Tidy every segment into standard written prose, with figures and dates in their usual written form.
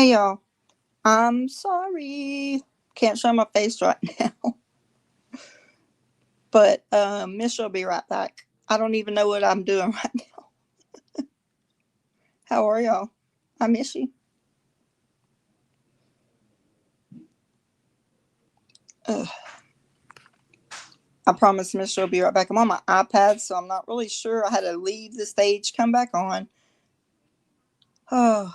Hey, y'all. I'm sorry. Can't show my face right now. But Michelle will be right back. I don't even know what I'm doing right now. How are y'all? I miss you. Ugh. I promise Michelle will be right back. I'm on my iPad, so I'm not really sure. I had to leave the stage, come back on. Oh,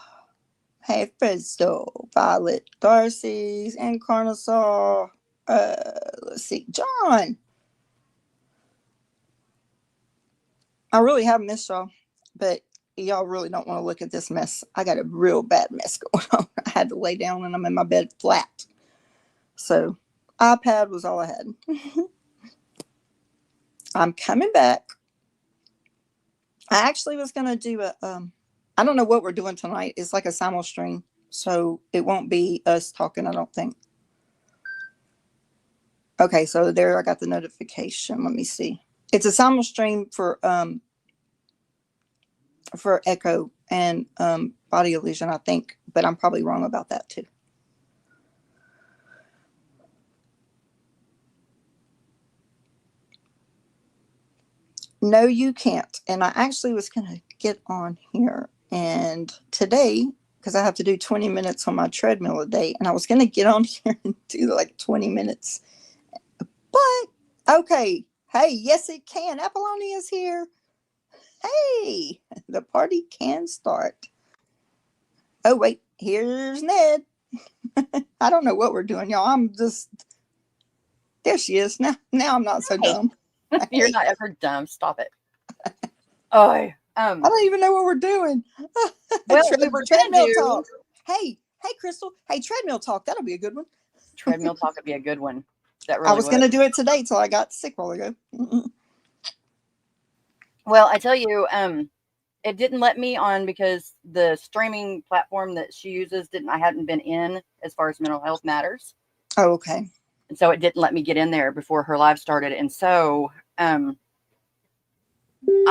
hey, Frizzle, Violet, Darcy's, and Carnosaur. Let's see, John. I really have missed y'all, but y'all really don't want to look at this mess. I got a real bad mess going on. I had to lay down and I'm in my bed flat. So iPad was all I had. I'm coming back. I actually was going to do I don't know what we're doing tonight. It's like a simul stream. So it won't be us talking, I don't think. Okay, so there I got the notification. Let me see. It's a simul stream for Echo and Bodyillusion, I think, but I'm probably wrong about that too. No, you can't. And I actually was going to get on here and today, because I have to do 20 minutes on my treadmill a day, and I was going to get on here and do like 20 minutes. But, okay. Hey, yes, it can. Apollonia is here. Hey, the party can start. Oh, wait, here's Ned. I don't know what we're doing, y'all. I'm just, there she is. Now I'm not so dumb. You're not ever dumb. Stop it. Oh, I don't even know what we're doing. Well, we were treadmill talk. Hey, Crystal. Hey, treadmill talk. That'll be a good one. Treadmill talk would be a good one. That really I was going to do it today till I got sick a while ago. Well, I tell you, it didn't let me on because the streaming platform that she uses I hadn't been in as far as mental health matters. Oh, okay. And so it didn't let me get in there before her live started. And so, I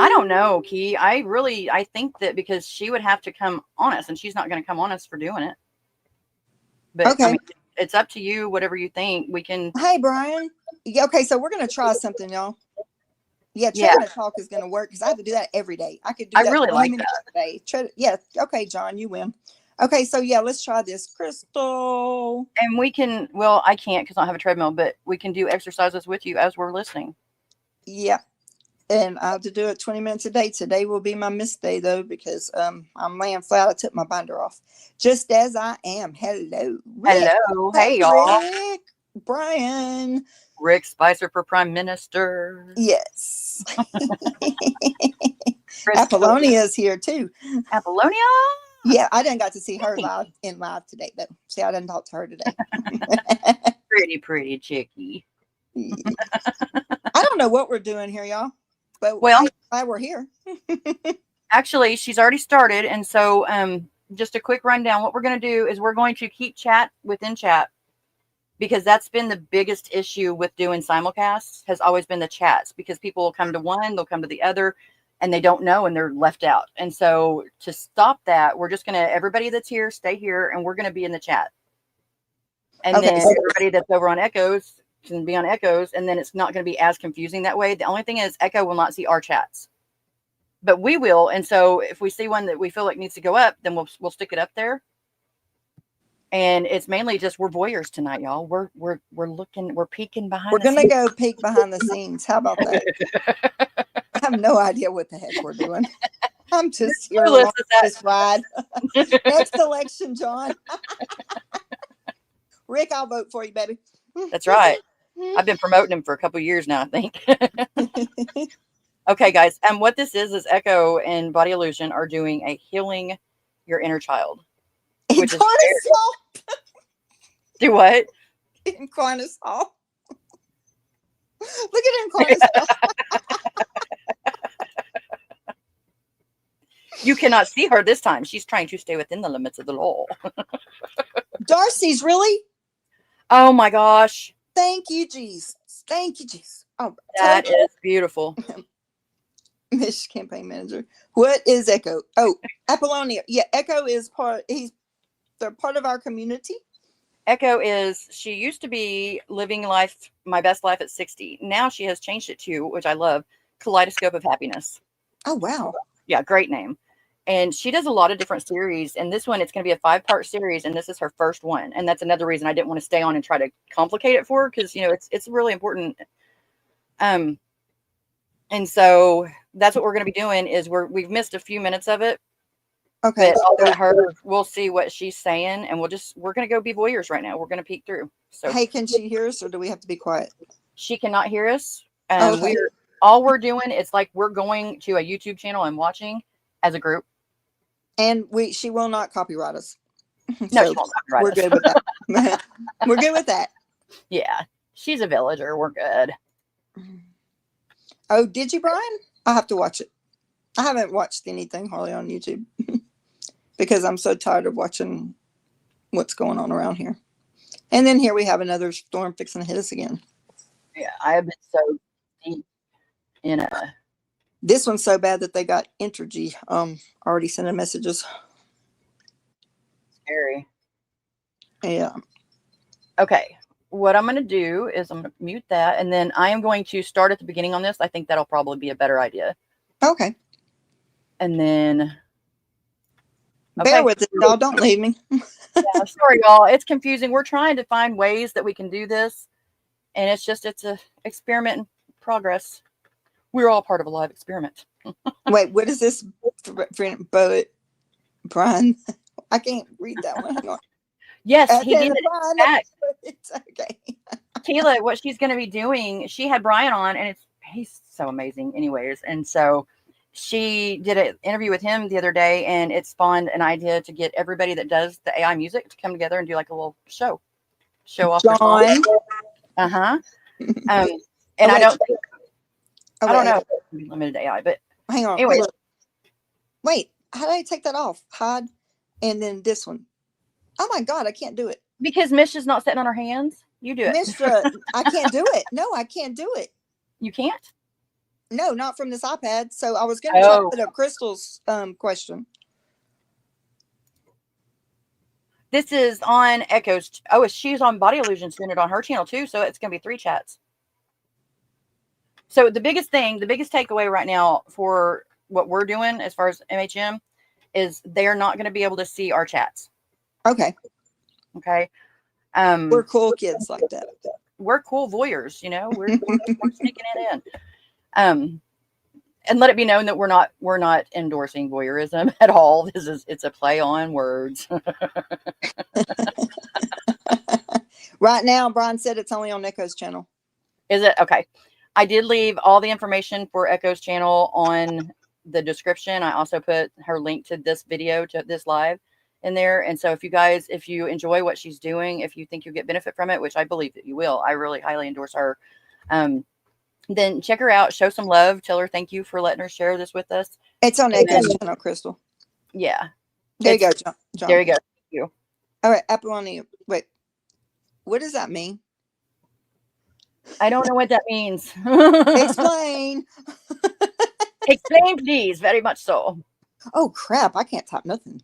don't know, Key. I think that because she would have to come on us, and she's not going to come on us for doing it. But okay. I mean, it's up to you, whatever you think. We can. Hey, Brian. Yeah, okay, so we're going to try something, y'all. Yeah, treadmill talk is going to work because I have to do that every day. I could do that. I really like that. Day. Yeah, okay, John, you win. Okay, so yeah, let's try this. Crystal. And we can, well, I can't because I don't have a treadmill, but we can do exercises with you as we're listening. Yeah. And I have to do it 20 minutes a day. Today will be my miss day, though, because I'm laying flat. I took my binder off. Just as I am. Hello. Rick. Hello. Hey, y'all. Rick. Brian. Rick Spicer for Prime Minister. Yes. Apollonia is here, too. Apollonia? Yeah, I didn't got to see her live today, though. See, I didn't talk to her today. pretty chickie. I don't know what we're doing here, y'all. But well, glad we're here. Actually, she's already started. And so just a quick rundown. What we're going to do is we're going to keep chat within chat, because that's been the biggest issue with doing simulcasts, has always been the chats, because people will come to one, they'll come to the other, and they don't know, and they're left out. And so to stop that, we're just going to, everybody that's here, stay here, and we're going to be in the chat. And then everybody that's over on Echoes can be on Echoes, and then it's not going to be as confusing that way. The only thing is Echo will not see our chats, but we will. And so if we see one that we feel like needs to go up, then we'll stick it up there. And it's mainly just, we're voyeurs tonight, y'all. We're looking, we're peeking behind. We're gonna go peek behind the scenes. How about that? I have no idea what the heck we're doing. I'm just here on this ride. Next election, John. Rick, I'll vote for you, baby. That's right. I've been promoting him for a couple of years now, I think. Okay, guys. And what this is Echo and Bodyillusion are doing a healing your inner child. Which is do what? Incarnasol. Look at Incarnasol. You cannot see her this time. She's trying to stay within the limits of the law. Darcy's really? Oh my gosh. Thank you, Jesus. Thank you, Jesus. Oh, that is beautiful. Miss campaign manager. What is Echo? Oh, Apollonia. Yeah, Echo is part. He's They're part of our community. Echo she used to be living life, my best life at 60. Now she has changed it to, which I love, Kaleidoscope of Happiness. Oh, wow. Yeah, great name. And she does a lot of different series. And this one, it's going to be a 5-part series. And this is her first one. And that's another reason I didn't want to stay on and try to complicate it for her, because, it's really important. And so that's what we're going to be doing is we've missed a few minutes of it. Okay. But I'll let her, we'll see what she's saying. And we're going to go be voyeurs right now. We're going to peek through. So, hey, can she hear us or do we have to be quiet? She cannot hear us. Okay. All we're doing is like we're going to a YouTube channel and watching as a group. And she will not copyright us. No, So she won't copyright we're us. good with that. We're good with that. Yeah, she's a villager. We're good. Oh, did you, Brian? I'll have to watch it. I haven't watched anything hardly on YouTube because I'm so tired of watching what's going on around here. And then here we have another storm fixing to hit us again. Yeah, I have been so deep in This one's so bad that they got Entergy already sending messages. Scary. Yeah. Okay. What I'm going to do is I'm going to mute that, and then I am going to start at the beginning on this. I think that'll probably be a better idea. Okay. And then bear with it, y'all. Don't leave me. Yeah, sorry, y'all. It's confusing. We're trying to find ways that we can do this, and it's a experiment in progress. We're all part of a live experiment. Wait, what is this? Brian, I can't read that one. Hang on. Yes, he did it back. It's okay. Kayla, what she's going to be doing, she had Brian on, and he's so amazing anyways. And so she did an interview with him the other day, and it spawned an idea to get everybody that does the AI music to come together and do like a little show off their songs. Uh-huh. And I don't know if it's limited to AI, but hang on. Anyway. Wait, how do I take that off? Hide, and then this one. Oh my God, I can't do it. Because Misha's not sitting on her hands. You do it. Mistra, I can't do it. No, I can't do it. You can't? No, not from this iPad. So I was going to try to put up Crystal's question. This is on Echo's. Oh, she's on Bodyillusion doing it on her channel too. So it's going to be 3 chats. So the biggest takeaway right now for what we're doing as far as MHM is they are not going to be able to see our chats. Okay. Okay. We're cool kids like that. We're cool voyeurs, we're sneaking it in. And let it be known that we're not endorsing voyeurism at all. It's a play on words. Right now, Brian said it's only on Echo's channel. Is it? Okay. I did leave all the information for Echo's channel on the description. I also put her link to this video, to this live in there. And so if you enjoy what she's doing, if you think you get benefit from it, which I believe that you will, I really highly endorse her. Then check her out, show some love, tell her thank you for letting her share this with us. It's on Echo's channel, Crystal. Yeah. There you go, John. There you go. Thank you. All right, Apollonia. Wait, what does that mean? I don't know what that means. Explain. Explain, please. Very much so. Oh, crap. I can't type nothing.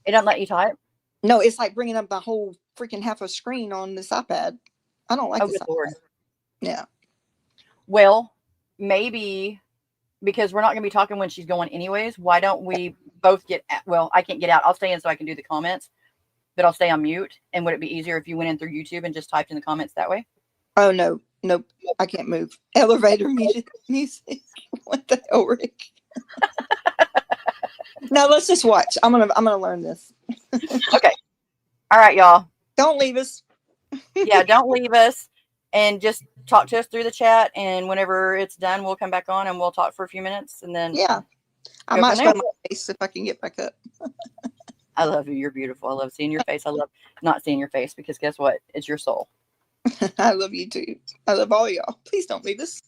It doesn't let you type? No, it's like bringing up the whole freaking half a screen on this iPad. I don't like this iPad. Lord. Yeah. Well, maybe because we're not going to be talking when she's going anyways, why don't we both I can't get out. I'll stay in so I can do the comments, but I'll stay on mute. And would it be easier if you went in through YouTube and just typed in the comments that way? Oh, no. Nope. I can't move. Elevator music. What the hell, Rick? No, let's just watch. I'm gonna learn this. Okay. All right, y'all. Don't leave us. Yeah, don't leave us, and just talk to us through the chat. And whenever it's done, we'll come back on and we'll talk for a few minutes, and then I might show my face if I can get back up. I love you. You're beautiful. I love seeing your face. I love not seeing your face because guess what? It's your soul. I love you too. I love all y'all. Please don't leave us.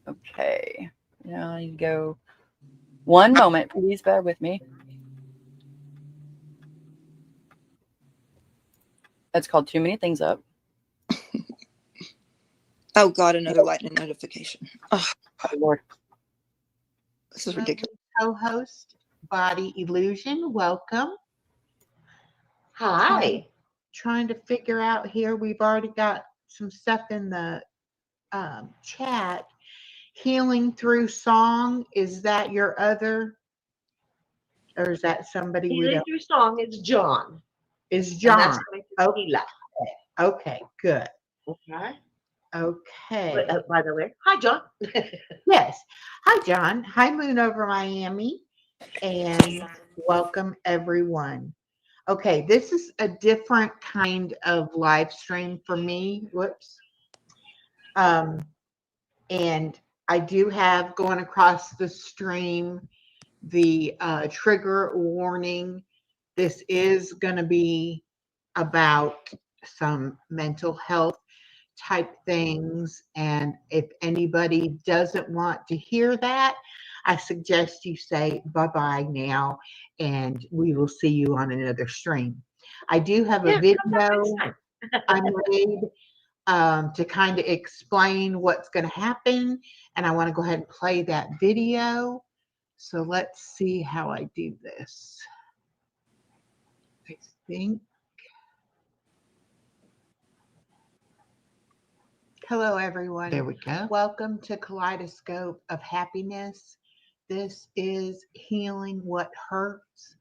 Okay. Now you go. One moment, please bear with me. That's called too many things up. Oh God, another lightning notification. Oh Lord. This is Lovely ridiculous. co-host, Bodyillusion. Welcome. Hi. Trying to figure out here. We've already got some stuff in the chat. Healing through song. Is that your other, or is that somebody we Healing don't? through song is John. Is And John? that's going to Okay. Sheila. Okay. Good. Okay. Okay. By the way, hi, John. Yes. Hi, John. Hi, Moon over Miami. And welcome, everyone. Okay, this is a different kind of live stream for me. Whoops. And I do have going across the stream the trigger warning. This is going to be about some mental health type things. And if anybody doesn't want to hear that, I suggest you say bye-bye now, and we will see you on another stream. I do have a video I made to kind of explain what's going to happen, and I want to go ahead and play that video. So let's see how I do this. I think. Hello, everyone. There we go. Welcome to Kaleidoscope of Happiness. This is Healing What Hurts.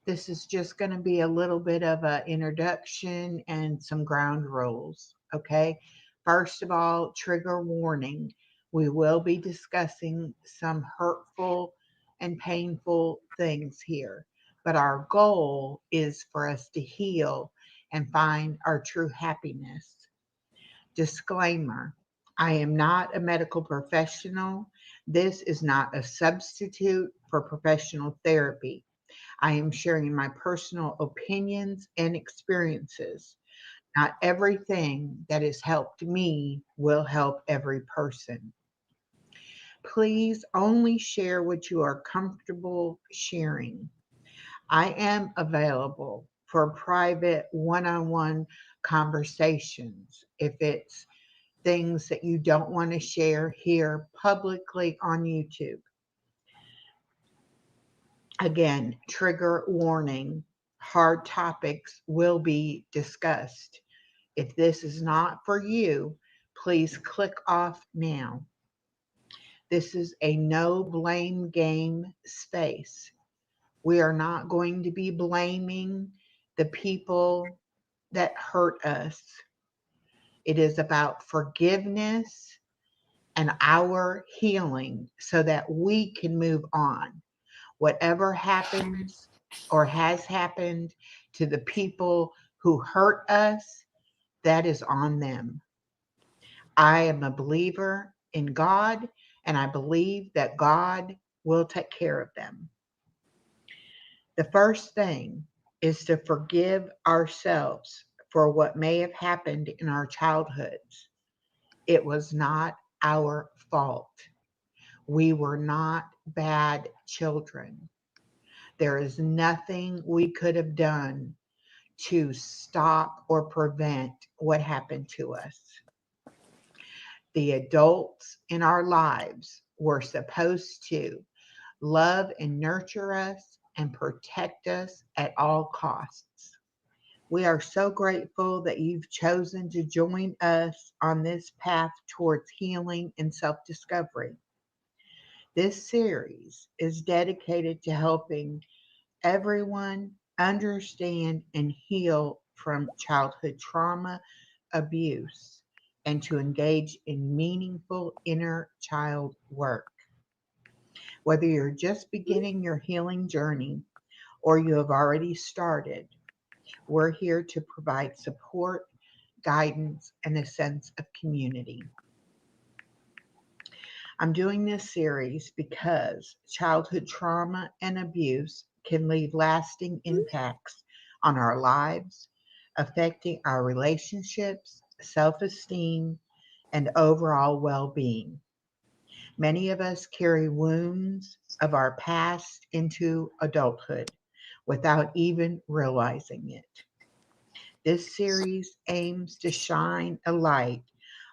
This is just going to be a little bit of an introduction and some ground rules. Okay. First of all, trigger warning. We will be discussing some hurtful and painful things here, but our goal is for us to heal and find our true happiness. Disclaimer, I am not a medical professional. This is not a substitute for professional therapy. I am sharing my personal opinions and experiences. Not everything that has helped me will help every person. Please only share what you are comfortable sharing. I am available for private one-on-one conversations if it's things that you don't want to share here publicly on YouTube. Again, trigger warning, hard topics will be discussed. If this is not for you, please click off now. This is a no blame game space. We are not going to be blaming the people that hurt us. It is about forgiveness and our healing so that we can move on. Whatever happens or has happened to the people who hurt us, that is on them. I am a believer in God, and I believe that God will take care of them. The first thing is to forgive ourselves for what may have happened in our childhoods. It was not our fault. We were not bad children. There is nothing we could have done to stop or prevent what happened to us. The adults in our lives were supposed to love and nurture us and protect us at all costs. We are so grateful that you've chosen to join us on this path towards healing and self-discovery. This series is dedicated to helping everyone understand and heal from childhood trauma, abuse, and to engage in meaningful inner child work. Whether you're just beginning your healing journey or you have already started, we're here to provide support, guidance, and a sense of community. I'm doing this series because childhood trauma and abuse can leave lasting impacts on our lives, affecting our relationships, self-esteem, and overall well-being. Many of us carry wounds of our past into adulthood without even realizing it. This series aims to shine a light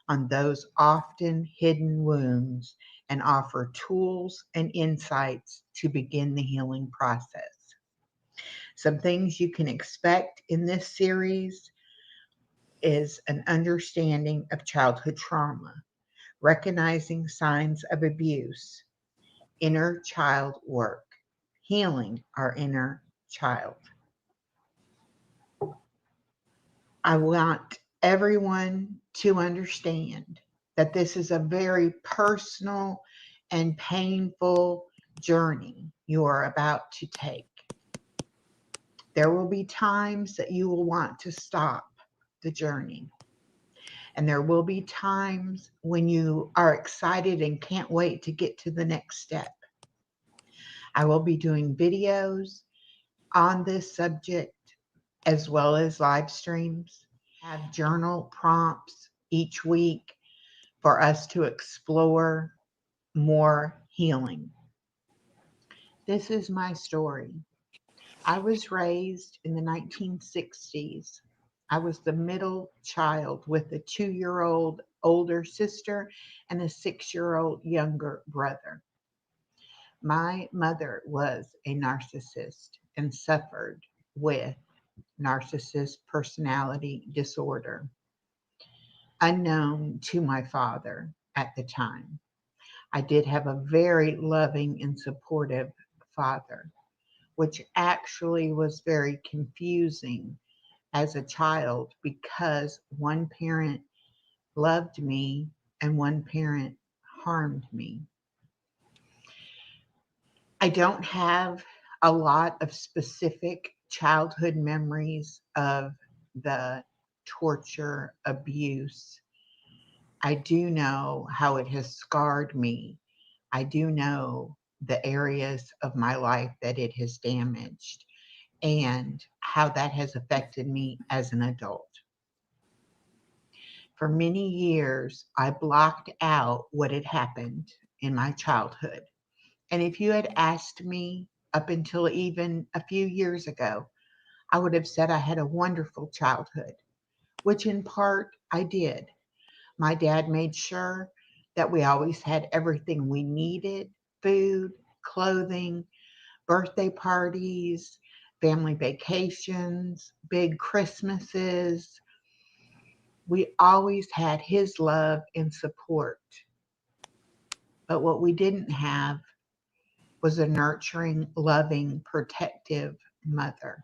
on those often hidden wounds and offer tools and insights to begin the healing process. Some things you can expect in this series is an understanding of childhood trauma, recognizing signs of abuse, inner child work, healing our inner child. I want everyone to understand that this is a very personal and painful journey you are about to take. There will be times that you will want to stop the journey. And there will be times when you are excited and can't wait to get to the next step. I will be doing videos on this subject as well as live streams. I have journal prompts each week for us to explore more healing. This is my story. I was raised in the 1960s. I was the middle child with a 2-year-old older sister and a 6-year-old younger brother. My mother was a narcissist and suffered with narcissist personality disorder, unknown to my father at the time. I did have a very loving and supportive father, which actually was very confusing as a child because one parent loved me and one parent harmed me. I don't have a lot of specific childhood memories of the torture, abuse. I do know how it has scarred me. I do know the areas of my life that it has damaged and how that has affected me as an adult. For many years, I blocked out what had happened in my childhood. And if you had asked me up until even a few years ago, I would have said I had a wonderful childhood, which in part I did. My dad made sure that we always had everything we needed: food, clothing, birthday parties, family vacations, big Christmases. We always had his love and support. But what we didn't have was a nurturing, loving, protective mother.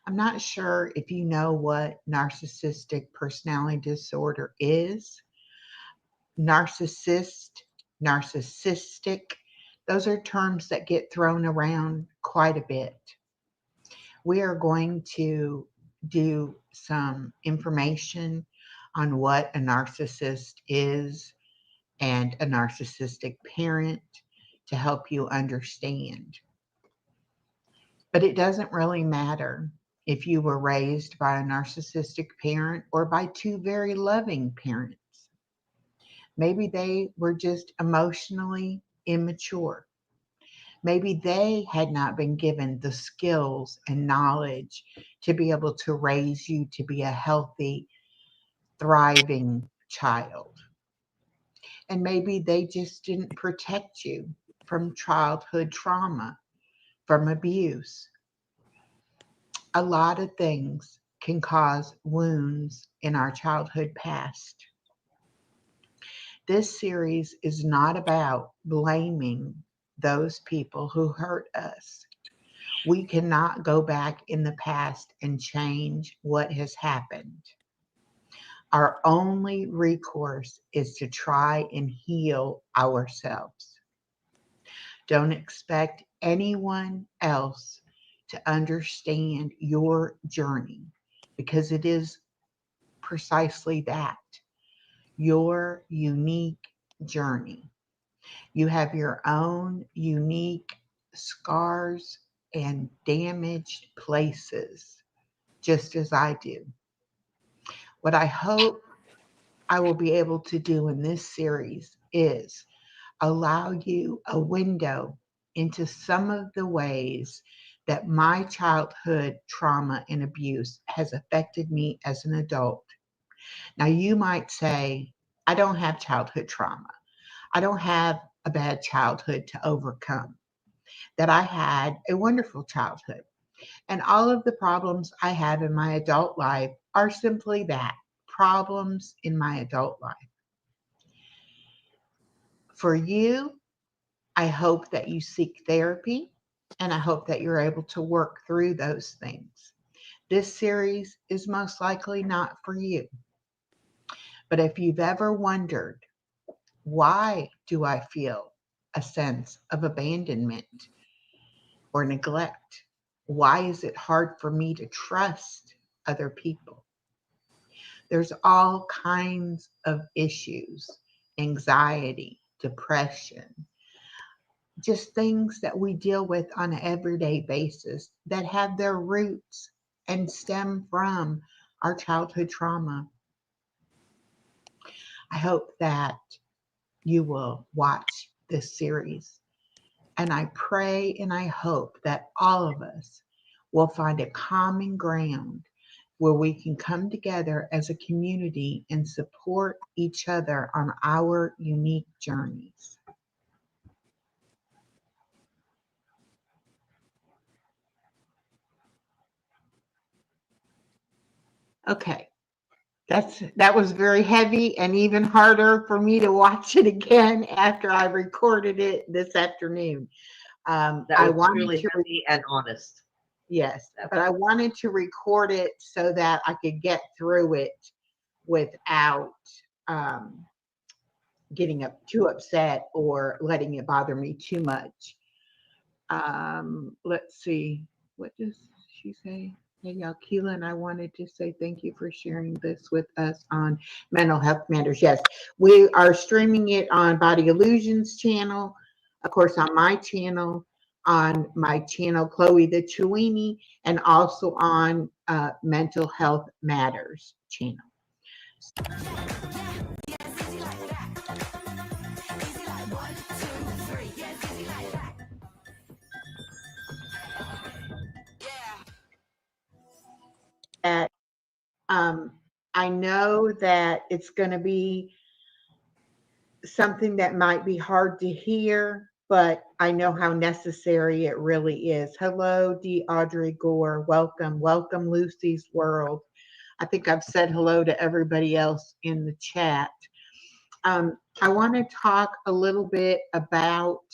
I'm not sure if you know what narcissistic personality disorder is. Narcissist, narcissistic, those are terms that get thrown around quite a bit. We are going to do some information on what a narcissist is and a narcissistic parent to help you understand. But it doesn't really matter if you were raised by a narcissistic parent or by two very loving parents. Maybe they were just emotionally immature. Maybe they had not been given the skills and knowledge to be able to raise you to be a healthy, thriving child. And maybe they just didn't protect you from childhood trauma, from abuse. A lot of things can cause wounds in our childhood past. This series is not about blaming those people who hurt us. We cannot go back in the past and change what has happened. Our only recourse is to try and heal ourselves. Don't expect anyone else to understand your journey, because it is precisely that, your unique journey. You have your own unique scars and damaged places, just as I do. What I hope I will be able to do in this series is allow you a window into some of the ways that my childhood trauma and abuse has affected me as an adult. Now, you might say, I don't have childhood trauma. I don't have a bad childhood to overcome, that I had a wonderful childhood. And all of the problems I have in my adult life are simply that, problems in my adult life. For you, I hope that you seek therapy, and I hope that you're able to work through those things. This series is most likely not for you. But if you've ever wondered, why do I feel a sense of abandonment or neglect? Why is it hard for me to trust other people? There's all kinds of issues, anxiety, depression, just things that we deal with on an everyday basis that have their roots and stem from our childhood trauma. I hope that you will watch this series. And I pray and I hope that all of us will find a common ground where we can come together as a community and support each other on our unique journeys. Okay. That was very heavy and even harder for me to watch it again after I recorded it this afternoon. That I was wanted truly to, heavy and honest. yes, but I wanted to record it so that I could get through it without um, getting too upset or letting it bother me too much. Let's see, what does she say? Hey, y'all, Keela and I wanted to say thank you for sharing this with us on Mental Health Matters. Yes, we are streaming it on Body Illusions channel, of course, on my channel, Chloe the Chewini, and also on Mental Health Matters channel. That I know that it's going to be something that might be hard to hear, but I know how necessary it really is. Hello, D. Audrey Gore. Welcome. Welcome, Lucy's World. I think I've said hello to everybody else in the chat. I want to talk a little bit about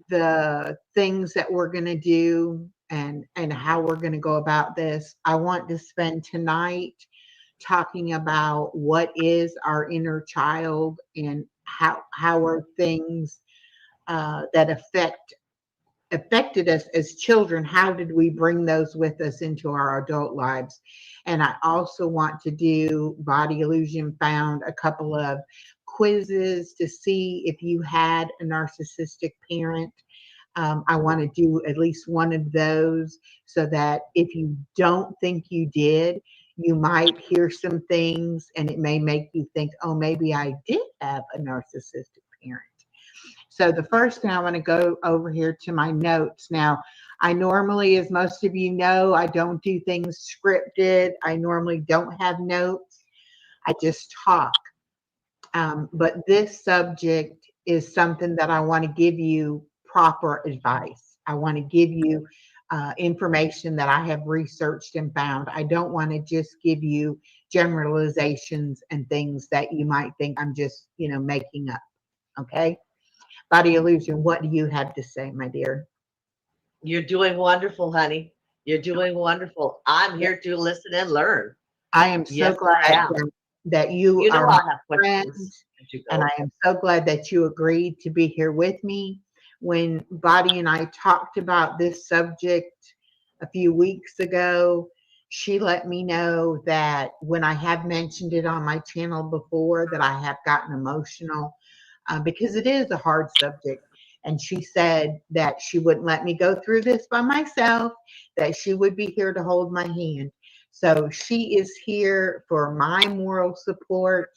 the things that we're going to do and how we're going to go about this. I want to spend tonight talking about what is our inner child and how are things that affected us as children, how did we bring those with us into our adult lives? And I also want to do, Body Illusion found a couple of quizzes to see if you had a narcissistic parent. I want to do at least one of those so that if you don't think you did, you might hear some things and it may make you think, oh, maybe I did have a narcissistic parent. So the first thing, I want to go over here to my notes. Now, I normally, as most of you know, I don't do things scripted. I normally don't have notes. I just talk. But this subject is something that I want to give you proper advice. I want to give you information that I have researched and found. I don't want to just give you generalizations and things that you might think I'm just, making up. Okay? Body Illusion, what do you have to say, my dear? You're doing wonderful, honey. You're doing wonderful. I'm here to listen and learn. I am so Yes, glad I am. that you You know are I my have friend, questions as you and go. I am so glad that you agreed to be here with me. When Body and I talked about this subject a few weeks ago, she let me know that when I have mentioned it on my channel before, that I have gotten emotional because it is a hard subject. And she said that she wouldn't let me go through this by myself, that she would be here to hold my hand. So she is here for my moral support,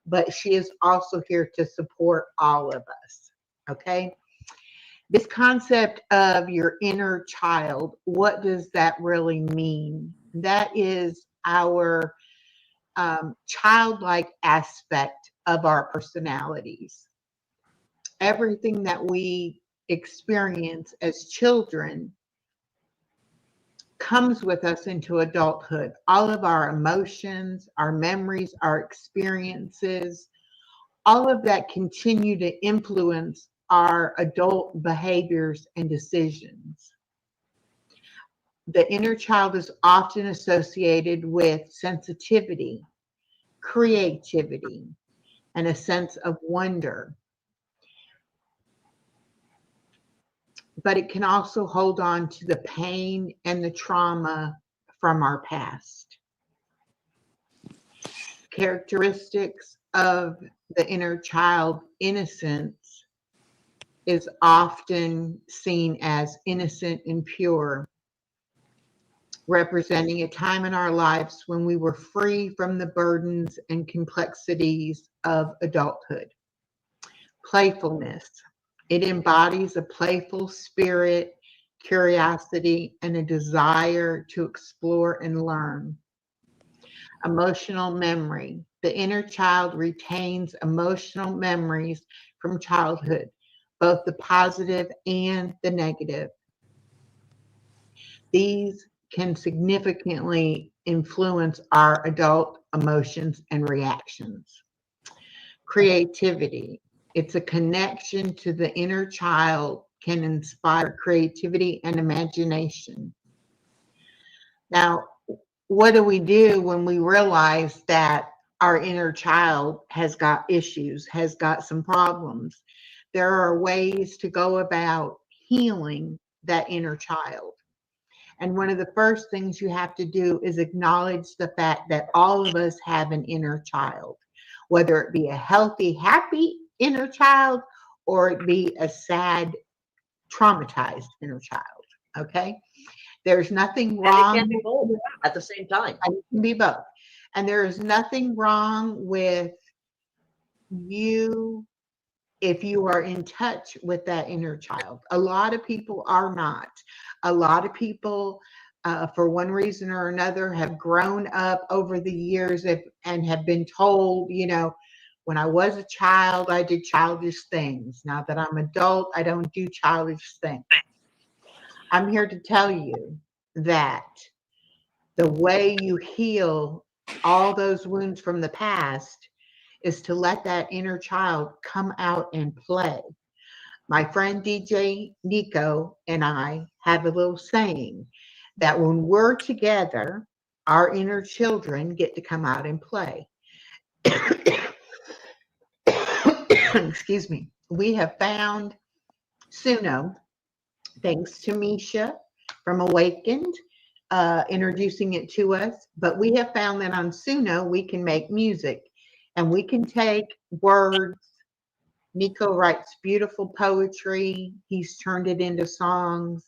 but she is also here to support all of us. Okay? This concept of your inner child, what does that really mean? That is our childlike aspect of our personalities. everything that we experience as children comes with us into adulthood. All of our emotions, our memories, our experiences, all of that continue to influence our adult behaviors and decisions. The inner child is often associated with sensitivity, creativity, and a sense of wonder. But it can also hold on to the pain and the trauma from our past. Characteristics of the inner child, innocence, is often seen as innocent and pure, representing a time in our lives when we were free from the burdens and complexities of adulthood. Playfulness. It embodies a playful spirit, curiosity, and a desire to explore and learn. Emotional memory. The inner child retains emotional memories from childhood, both the positive and the negative. These can significantly influence our adult emotions and reactions. Creativity. It's a connection to the inner child, can inspire creativity and imagination. Now, what do we do when we realize that our inner child has got issues, has got some problems? There are ways to go about healing that inner child. And one of the first things you have to do is acknowledge the fact that all of us have an inner child, whether it be a healthy, happy inner child or it be a sad, traumatized inner child. Okay? There's nothing wrong. And it can be both at the same time. It can be both. And there is nothing wrong with you if you are in touch with that inner child. A lot of people are not. A lot of people, for one reason or another, have grown up over the years and have been told, you know, when I was a child, I did childish things. Now that I'm adult, I don't do childish things. I'm here to tell you that the way you heal all those wounds from the past is to let that inner child come out and play. My friend DJ Nico and I have a little saying that when we're together, our inner children get to come out and play. Excuse me. We have found Suno, thanks to Misha from Awakened, introducing it to us. But we have found that on Suno, we can make music and we can take words. Nico writes beautiful poetry. He's turned it into songs.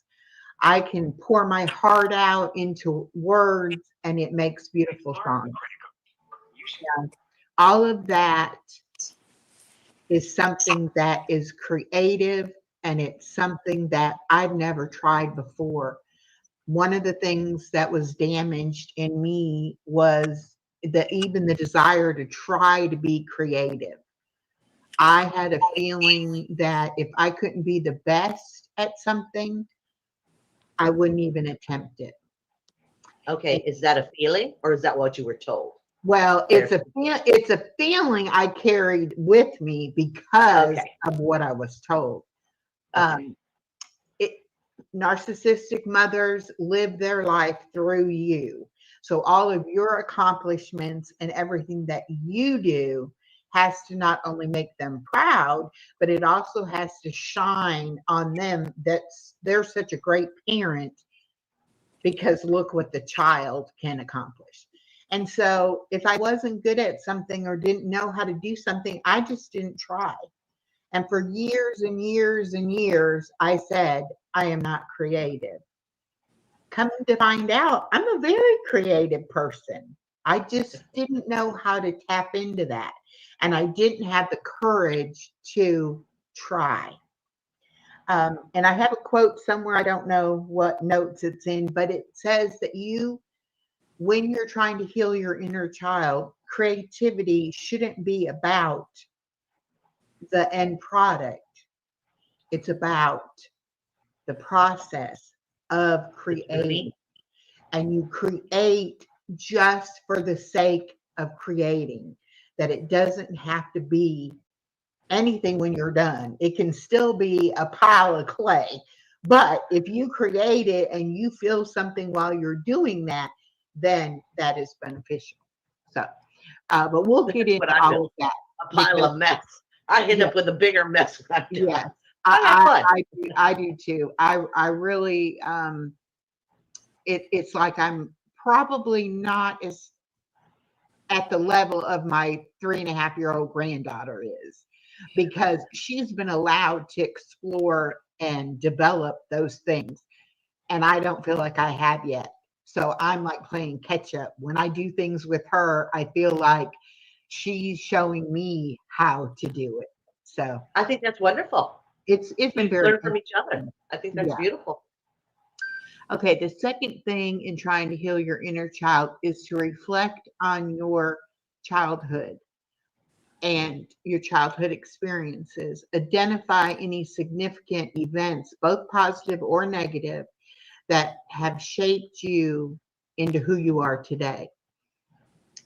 I can pour my heart out into words and it makes beautiful songs. Yeah. All of that is something that is creative and it's something that I've never tried before. One of the things that was damaged in me was even the desire to try to be creative. I had a feeling that if I couldn't be the best at something, I wouldn't even attempt it. Okay, is that a feeling or is that what you were told? Well, it's a feeling I carried with me because of what I was told. Narcissistic mothers live their life through you. So all of your accomplishments and everything that you do has to not only make them proud, but it also has to shine on them that they're such a great parent because look what the child can accomplish. And so if I wasn't good at something or didn't know how to do something, I just didn't try. And for years and years and years, I said, I am not creative. Coming to find out, I'm a very creative person. I just didn't know how to tap into that. And I didn't have the courage to try. And I have a quote somewhere, I don't know what notes it's in, but it says that when you're trying to heal your inner child, creativity shouldn't be about the end product. It's about the process of creating. And you create just for the sake of creating, that it doesn't have to be anything when you're done. It can still be a pile of clay. But if you create it and you feel something while you're doing that, then that is beneficial. So, but we'll get into what I all feel. of that. A pile of mess. I end up with a bigger mess when I'm done. Yes, I have fun. I do too. I really, it's like I'm probably not as at the level of my 3.5-year-old granddaughter is, because she's been allowed to explore and develop those things. And I don't feel like I have yet. So I'm like playing catch up. When I do things with her, I feel like she's showing me how to do it. So I think that's wonderful. it's been You very learn from each other. I think that's beautiful. Okay, the second thing in trying to heal your inner child is to reflect on your childhood and your childhood experiences. Identify any significant events, both positive or negative, that have shaped you into who you are today.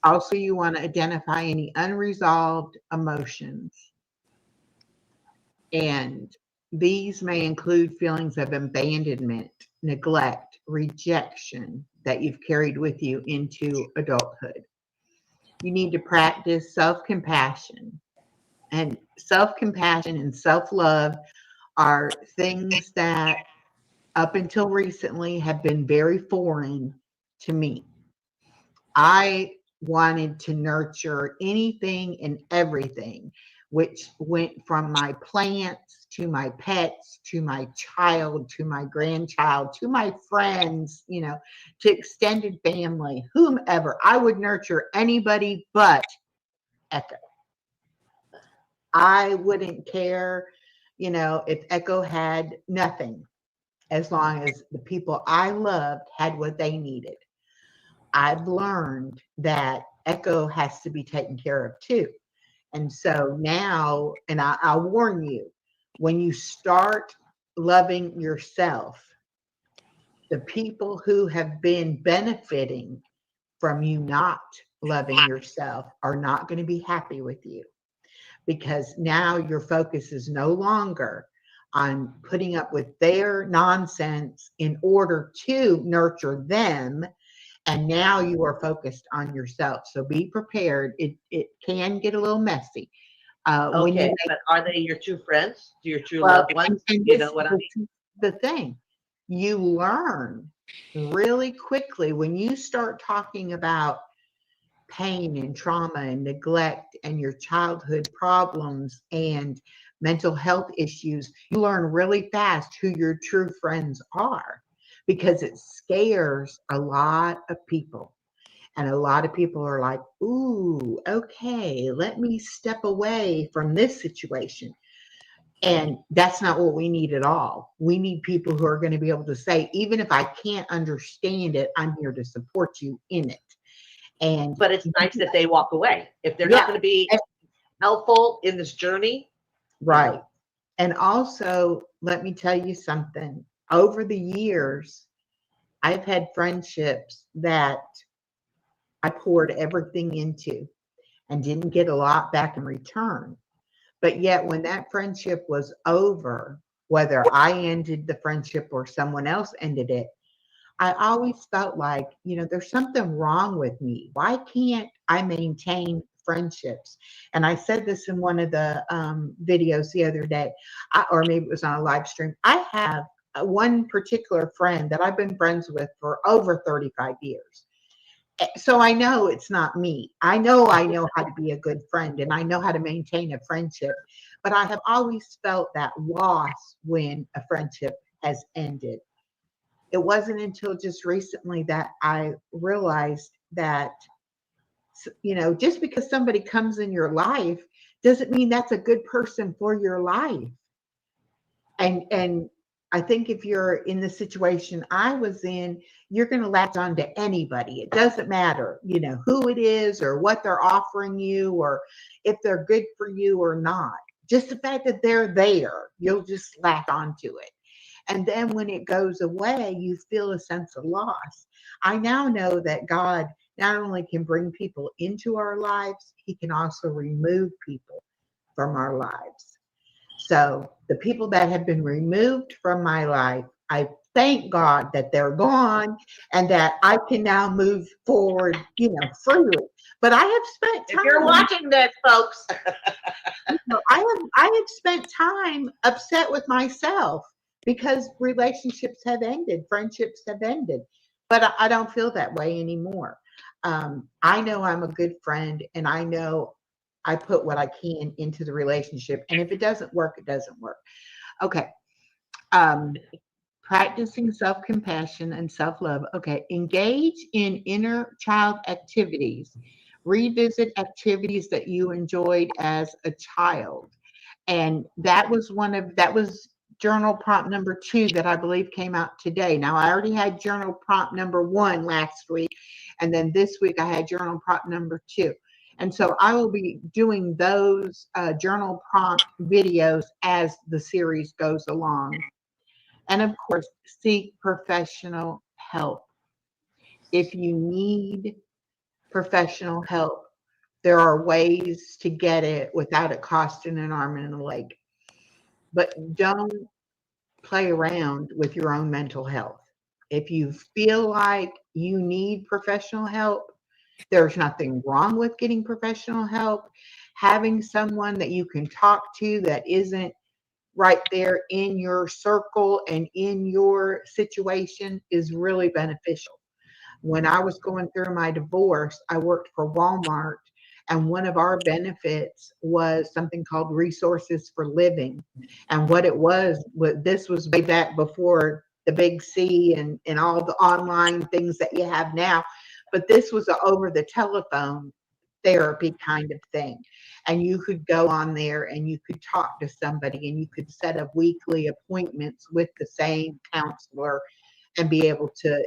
Also, you want to identify any unresolved emotions. And these may include feelings of abandonment, neglect, rejection that you've carried with you into adulthood. You need to practice self-compassion. And self-compassion and self-love are things that up until recently have been very foreign to me. I wanted to nurture anything and everything, which went from my plants to my pets to my child to my grandchild to my friends, to extended family, whomever. I would nurture anybody but Echo. I wouldn't care, if Echo had nothing, as long as the people I loved had what they needed. I've learned that Echo has to be taken care of too. And so now, and I'll warn you, when you start loving yourself, the people who have been benefiting from you not loving yourself are not going to be happy with you, because now your focus is no longer on putting up with their nonsense in order to nurture them. And now you are focused on yourself. So be prepared. It can get a little messy. Okay, but are they your true friends? Your true Well, loved ones? and You know what I mean? the thing. You learn really quickly when you start talking about pain and trauma and neglect and your childhood problems and mental health issues. You learn really fast who your true friends are, because it scares a lot of people. And a lot of people are like, ooh, okay, let me step away from this situation. And that's not what we need at all. We need people who are going to be able to say, even if I can't understand it, I'm here to support you in it. But it's nice that they walk away. If they're not going to be helpful in this journey. Right. And also, let me tell you something. Over the years, I've had friendships that I poured everything into and didn't get a lot back in return. But yet, when that friendship was over, whether I ended the friendship or someone else ended it, I always felt like, there's something wrong with me. Why can't I maintain friendships? And I said this in one of the videos the other day, or maybe it was on a live stream. I have one particular friend that I've been friends with for over 35 years. So I know it's not me. I know how to be a good friend, and I know how to maintain a friendship. But I have always felt that loss when a friendship has ended. It wasn't until just recently that I realized that, just because somebody comes in your life doesn't mean that's a good person for your life. And I think if you're in the situation I was in, you're going to latch on to anybody. It doesn't matter, who it is or what they're offering you or if they're good for you or not. Just the fact that they're there, you'll just latch onto it. And then when it goes away, you feel a sense of loss. I now know that God not only can bring people into our lives, he can also remove people from our lives. So the people that have been removed from my life, I thank God that they're gone and that I can now move forward, freely. But I have spent If you're time, watching this, folks, I have spent time upset with myself because relationships have ended, friendships have ended. But I don't feel that way anymore. I know I'm a good friend, and I know I put what I can into the relationship. And if it doesn't work, it doesn't work. Okay. Um, Practicing self-compassion and self-love. Okay. Engage in inner child activities. Revisit activities that you enjoyed as a child. And that was journal prompt number 2 that I believe came out today. Now I already had journal prompt number 1 last week, and then this week I had journal prompt number 2. And so I will be doing those journal prompt videos as the series goes along. And of course, seek professional help. If you need professional help, there are ways to get it without it costing an arm and a leg. But don't play around with your own mental health. If you feel like you need professional help, there's nothing wrong with getting professional help. Having someone that you can talk to that isn't right there in your circle and in your situation is really beneficial. When I was going through my divorce, I worked for Walmart, and one of our benefits was something called Resources for Living. And what it was, this was way back before the big C and all the online things that you have now. But this was an over the telephone therapy kind of thing. And you could go on there and you could talk to somebody and you could set up weekly appointments with the same counselor and be able to,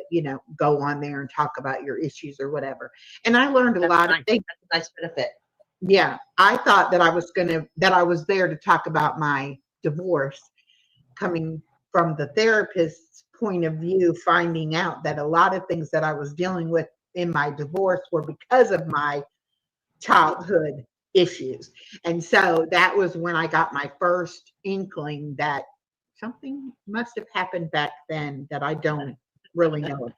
go on there and talk about your issues or whatever. And I learned a lot of things. That's a nice benefit. Yeah. I thought that I was there to talk about my divorce, coming from the therapist's point of view, finding out that a lot of things that I was dealing with in my divorce were because of my childhood issues. And so that was when I got my first inkling that something must have happened back then that I don't really know about.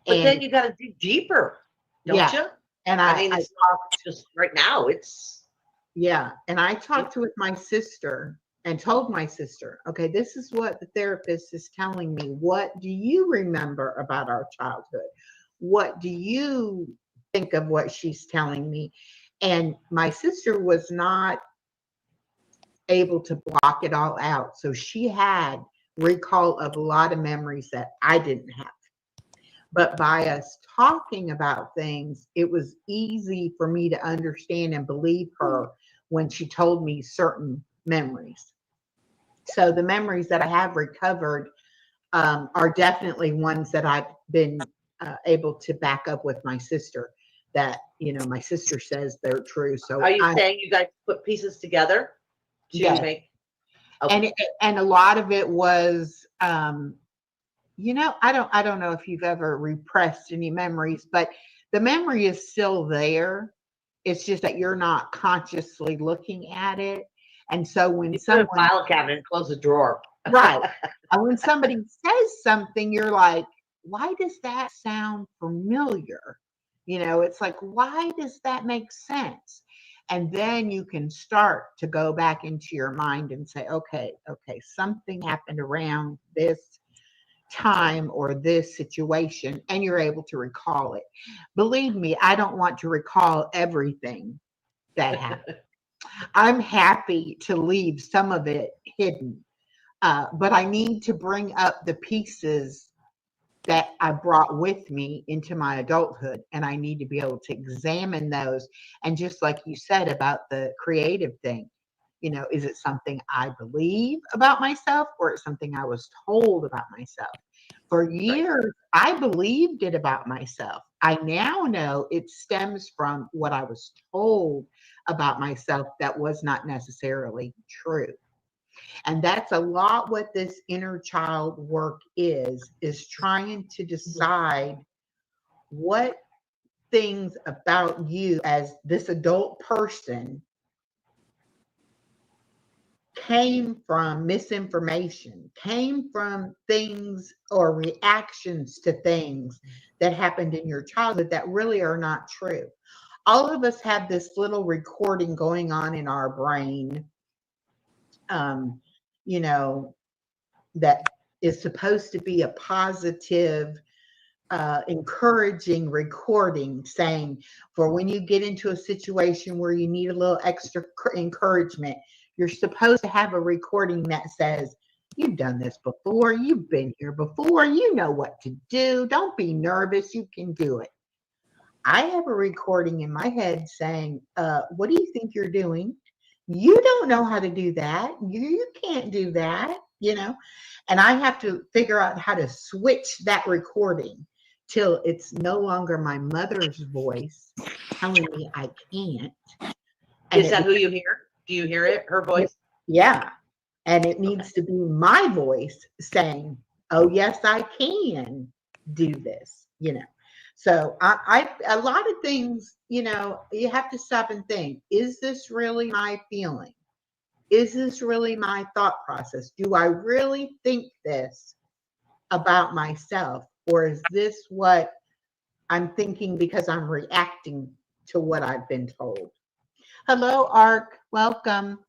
But then you got to dig deeper, don't you? And I mean, it's not just right now. And I talked with my sister and told my sister, okay, this is what the therapist is telling me. What do you remember about our childhood? What do you think of what she's telling me? And my sister was not able to block it all out. So she had recall of a lot of memories that I didn't have. But by us talking about things, it was easy for me to understand and believe her when she told me certain memories. So the memories that I have recovered are definitely ones that I've been able to back up with my sister, that, my sister says they're true. So Are you saying you guys put pieces together to make? Okay. And a lot of it was, I don't know if you've ever repressed any memories, but the memory is still there. It's just that you're not consciously looking at it. And so when you someone put a file cabinet and close the drawer. Right. And when somebody says something, you're like, why does that sound familiar? It's like, why does that make sense? And then you can start to go back into your mind and say, okay, something happened around this time or this situation, and you're able to recall it. Believe me, I don't want to recall everything that happened. I'm happy to leave some of it hidden. But I need to bring up the pieces that I brought with me into my adulthood, and I need to be able to examine those. And just like you said about the creative thing, is it something I believe about myself, or is it something I was told about myself? For years, I believed it about myself. I now know it stems from what I was told about myself that was not necessarily true. And that's a lot what this inner child work is trying to decide what things about you as this adult person came from misinformation, came from things or reactions to things that happened in your childhood that really are not true. All of us have this little recording going on in our brain, um, you know, that is supposed to be a positive, encouraging recording, saying for when you get into a situation where you need a little extra encouragement, you're supposed to have a recording that says, you've done this before, you've been here before, you know what to do, don't be nervous, you can do it. I have a recording in my head saying, what do you think you're doing? You don't know how to do that. You can't do that, you know? And I have to figure out how to switch that recording till it's no longer my mother's voice telling me I can't. And Is that who you hear? Do you hear it, her voice? yeah. And it needs to be my voice saying, oh, yes, I can do this, you know? So I a lot of things, you know, you have to stop and think, is this really my feeling? Is this really my thought process? Do I really think this about myself? Or is this what I'm thinking because I'm reacting to what I've been told? Hello, Ark. Welcome.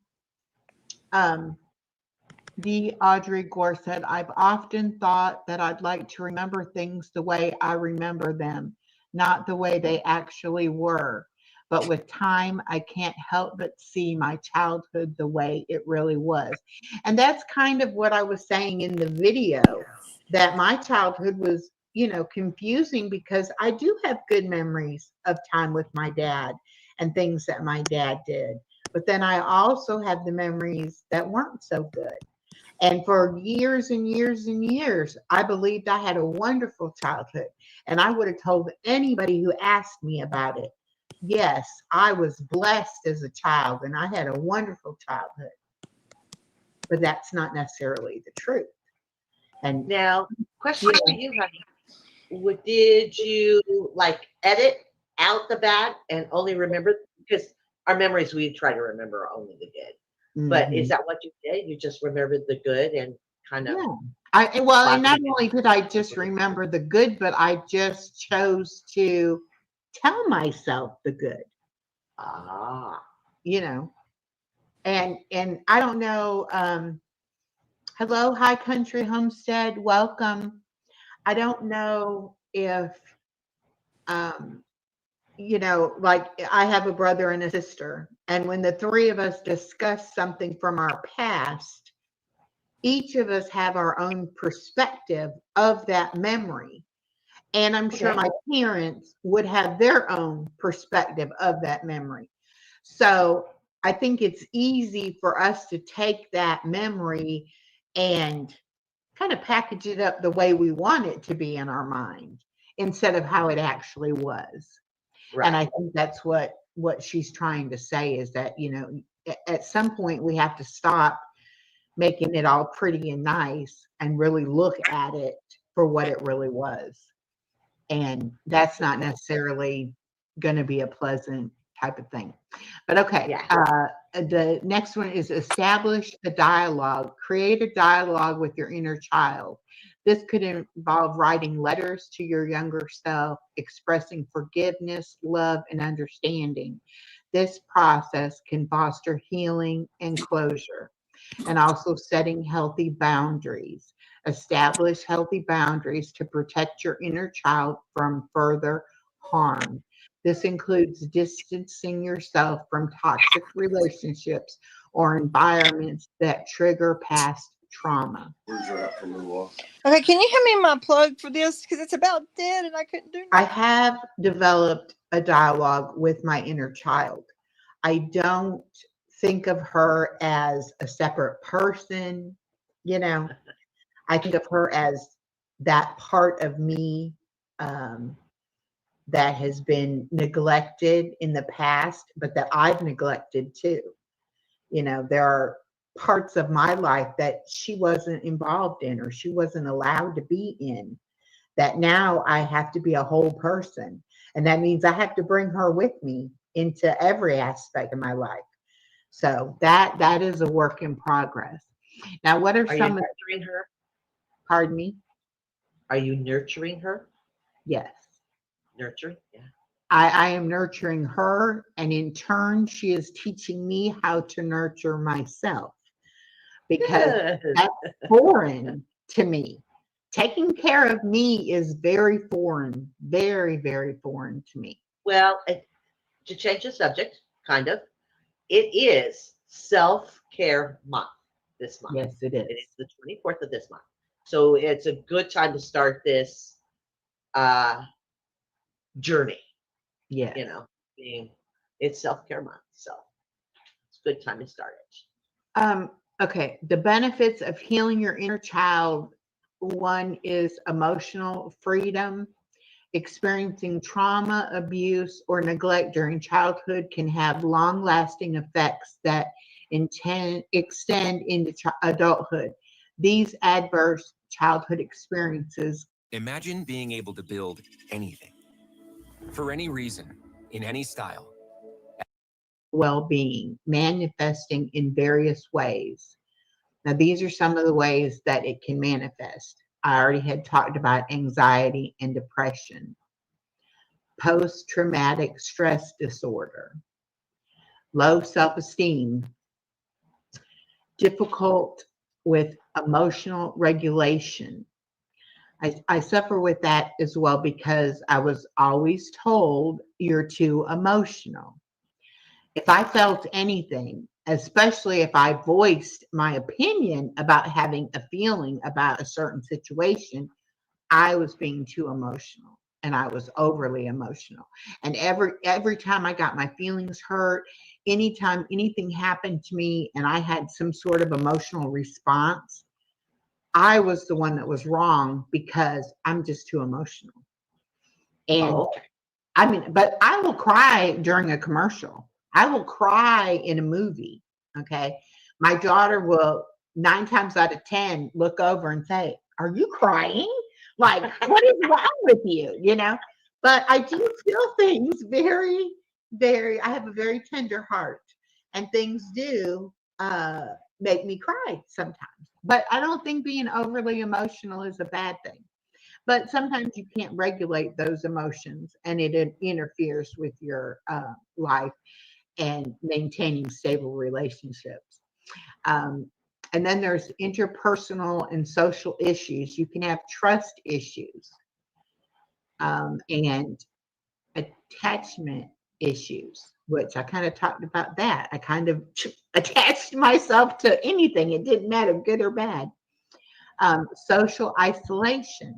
The Audrey Gore said, I've often thought that I'd like to remember things the way I remember them, not the way they actually were. But with time, I can't help but see my childhood the way it really was. And that's kind of what I was saying in the video, that my childhood was, you know, confusing because I do have good memories of time with my dad and things that my dad did. But then I also have the memories that weren't so good. And for years and years and years, I believed I had a wonderful childhood. And I would have told anybody who asked me about it, yes, I was blessed as a child and I had a wonderful childhood. But that's not necessarily the truth. And Now, question for you, honey. Did you like edit out the bad and only remember, because our memories, we try to remember only the good. But is that what you did? You just remembered the good and kind of. Yeah. Well, and not only did I just remember the good, but I just chose to tell myself the good. You know, and I don't know. Hello, High Country Homestead, welcome. I don't know if you know, like I have a brother and a sister, and when the three of us discuss something from our past, each of us have our own perspective of that memory. And I'm sure my parents would have their own perspective of that memory. So I think it's easy for us to take that memory and kind of package it up the way we want it to be in our mind instead of how it actually was. Right. And I think that's what she's trying to say is that, you know, at some point we have to stop making it all pretty and nice and really look at it for what it really was. And that's not necessarily going to be a pleasant type of thing. But okay, the next one is establish a dialogue. Create a dialogue with your inner child. This could involve writing letters to your younger self, expressing forgiveness, love, and understanding. This process can foster healing and closure, and also setting healthy boundaries. Establish healthy boundaries to protect your inner child from further harm. This includes distancing yourself from toxic relationships or environments that trigger past trauma. Okay, can you hand me my plug for this? Because it's about dead and I couldn't do I nothing. have developed a dialogue with my inner child. I don't think of her as a separate person, you know. I think of her as that part of me that has been neglected in the past, but that I've neglected too. You know, there are parts of my life that she wasn't involved in or she wasn't allowed to be in, that now I have to be a whole person. And that means I have to bring her with me into every aspect of my life. So that is a work in progress. Now, what are Are you some of, nurturing her? pardon me? Are you nurturing her? Yes. Nurturing? Yeah. I am nurturing her, and in turn, she is teaching me how to nurture myself, because Good. that's foreign to me. Taking care of me is very foreign, very, very foreign to me. Well, to change the subject, kind of, it is self-care month this month. Yes, it It is. is the 24th of this month. So it's a good time to start this uh, journey, Yes. you know, being it's self-care month. So it's a good time to start it. Okay. The benefits of healing your inner child. One is emotional freedom. Experiencing trauma, abuse, or neglect during childhood can have long-lasting effects that extend into adulthood. These adverse childhood experiences. Imagine being able to build anything, for any reason, in any style. Well-being manifesting in various ways. Now, these are some of the ways that it can manifest. I already had talked about anxiety and depression, post-traumatic stress disorder, low self-esteem, difficult with emotional regulation. I suffer with that as well because I was always told you're too emotional. If I felt anything, especially if I voiced my opinion about having a feeling about a certain situation, I was being too emotional and I was overly emotional. And every time I got my feelings hurt, anytime anything happened to me and I had some sort of emotional response, I was the one that was wrong because I'm just too emotional. And Oh, okay. I mean, but I will cry during a commercial. I will cry in a movie. Okay. My daughter will 9 times out of 10 look over and say, "Are you crying? Like, what is wrong with you?" You know, but I do feel things very, very, I have a very tender heart, and things do make me cry sometimes. But I don't think being overly emotional is a bad thing. But sometimes you can't regulate those emotions and it interferes with your life and maintaining stable relationships. Um, and then there's interpersonal and social issues. You can have trust issues and attachment issues, which I kind of talked about that. I kind of attached myself to anything. It didn't matter, good or bad. Social isolation.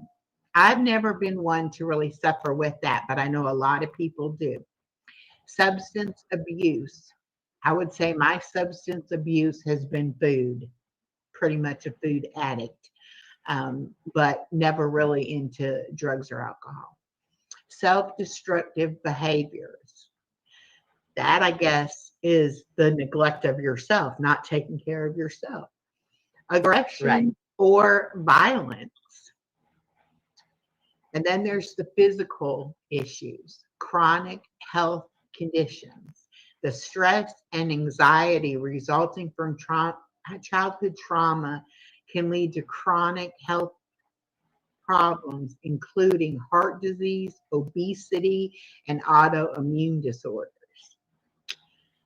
I've never been one to really suffer with that, but I know a lot of people do. Substance abuse. I would say my substance abuse has been food, pretty much a food addict, but never really into drugs or alcohol. Self-destructive behaviors. That, I guess, is the neglect of yourself, not taking care of yourself. Aggression Right. or violence. And then there's the physical issues, chronic health conditions, the stress and anxiety resulting from childhood trauma can lead to chronic health problems, including heart disease, obesity, and autoimmune disorders.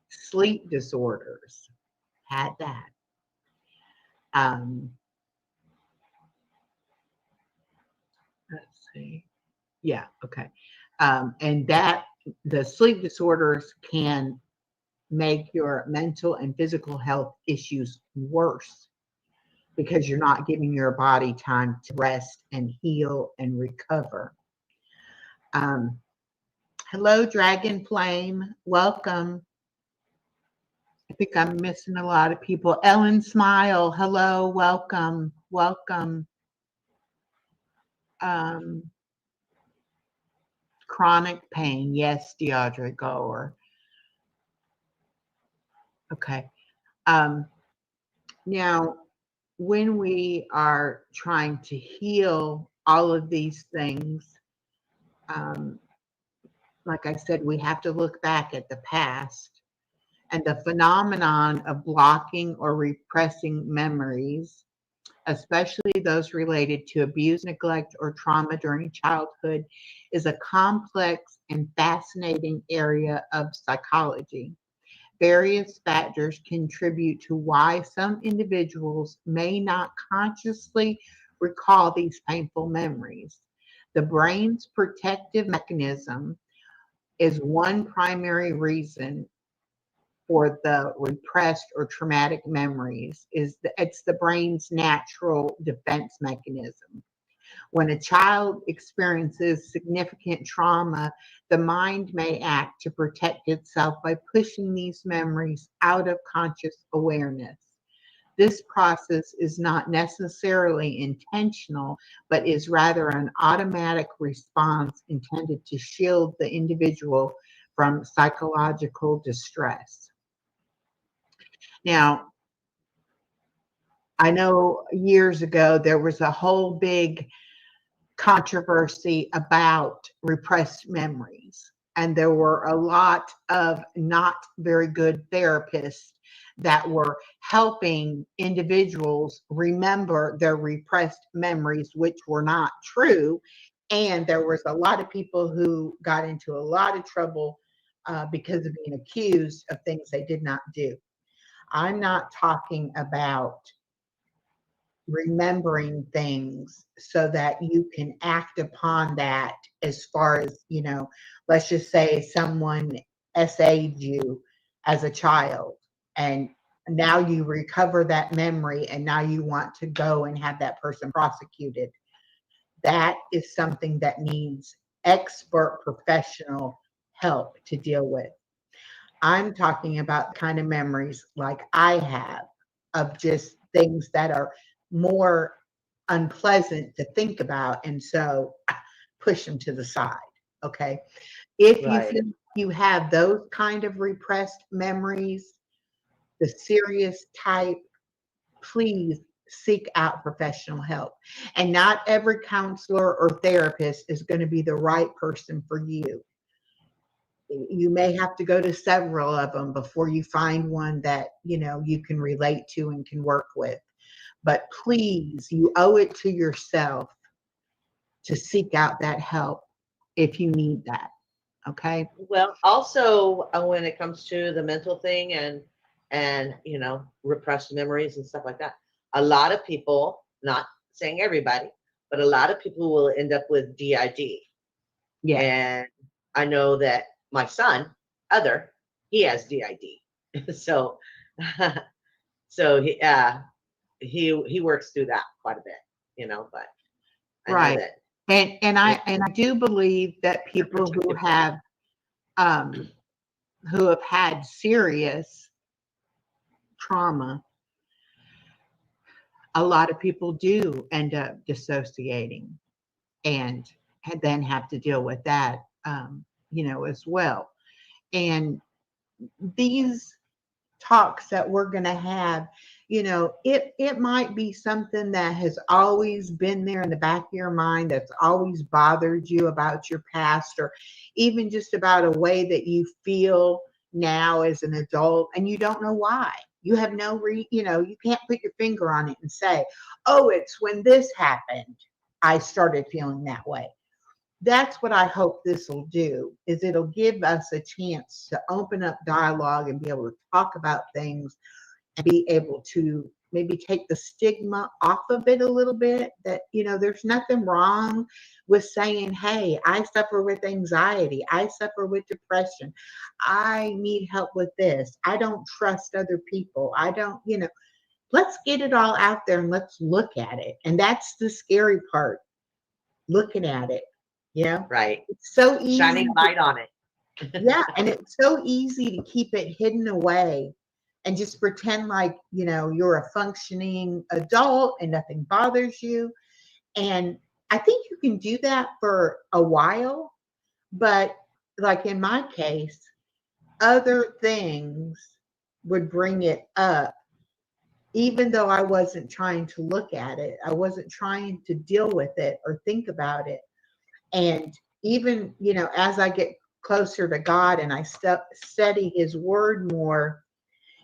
Sleep disorders, had that. Let's see. Yeah, okay. And that the sleep disorders can make your mental and physical health issues worse because you're not giving your body time to rest and heal and recover. Hello, Dragon Flame. Welcome. I think I'm missing a lot of people. Ellen Smile. Hello. Welcome. Welcome. chronic pain. Yes, Deidre Goer. Okay. Now, when we are trying to heal all of these things, like I said, we have to look back at the past and the phenomenon of blocking or repressing memories, especially those related to abuse, neglect, or trauma during childhood, is a complex and fascinating area of psychology. Various factors contribute to why some individuals may not consciously recall these painful memories. The brain's protective mechanism is one primary reason for the repressed or traumatic memories. It's the brain's natural defense mechanism. When a child experiences significant trauma, the mind may act to protect itself by pushing these memories out of conscious awareness. This process is not necessarily intentional, but is rather an automatic response intended to shield the individual from psychological distress. Now, I know years ago there was a whole big controversy about repressed memories, and there were a lot of not very good therapists that were helping individuals remember their repressed memories, which were not true. And there was a lot of people who got into a lot of trouble because of being accused of things they did not do. I'm not talking about remembering things so that you can act upon that, as far as, let's just say someone SA'd you as a child, and now you recover that memory and now you want to go and have that person prosecuted. That is something that needs expert professional help to deal with. I'm talking about the kind of memories like I have, of just things that are more unpleasant to think about, and so push them to the side. Okay. If you Right. feel you have those kind of repressed memories, the serious type, please seek out professional help. And not every counselor or therapist is going to be the right person for you. You may have to go to several of them before you find one that you can relate to and can work with. But please, you owe it to yourself to seek out that help if you need that. Okay. Well, also when it comes to the mental thing and repressed memories and stuff like that, a lot of people, not saying everybody, but a lot of people will end up with DID. Yeah. And I know that my son, he has DID. So he works through that quite a bit, but I know Right. that. And I do believe that people who have had serious trauma, a lot of people do end up dissociating and then have to deal with that, as well. And these talks that we're going to have, it might be something that has always been there in the back of your mind, that's always bothered you about your past, or even just about a way that you feel now as an adult, and you don't know why. You have no you can't put your finger on it and say, oh, it's when this happened I started feeling that way. That's what I hope this will do, is it'll give us a chance to open up dialogue and be able to talk about things and be able to maybe take the stigma off of it a little bit, that, there's nothing wrong with saying, hey, I suffer with anxiety. I suffer with depression. I need help with this. I don't trust other people. I don't, let's get it all out there and let's look at it. And that's the scary part, looking at it. Right. It's so easy. Shining light on it. Yeah. And it's so easy to keep it hidden away and just pretend like, you're a functioning adult and nothing bothers you. And I think you can do that for a while, But like in my case, other things would bring it up, even though I wasn't trying to look at it. I wasn't trying to deal with it or think about it. And even, you know, as I get closer to God and I study his word more,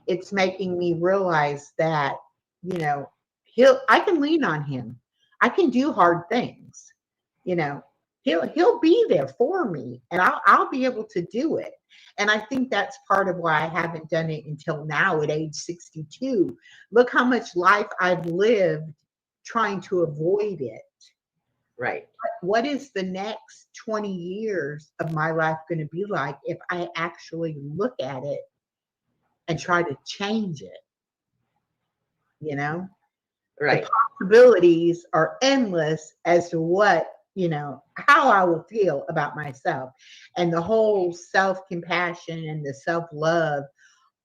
it's making me realize that, you know, I can lean on him. I can do hard things. You know, he'll be there for me, and I'll be able to do it. And I think that's part of why I haven't done it until now at age 62. Look how much life I've lived trying to avoid it. Right. What is the next 20 years of my life going to be like if I actually look at it and try to change it? You know, Right. the possibilities are endless as to what, you know, how I will feel about myself. And the whole self-compassion and the self-love,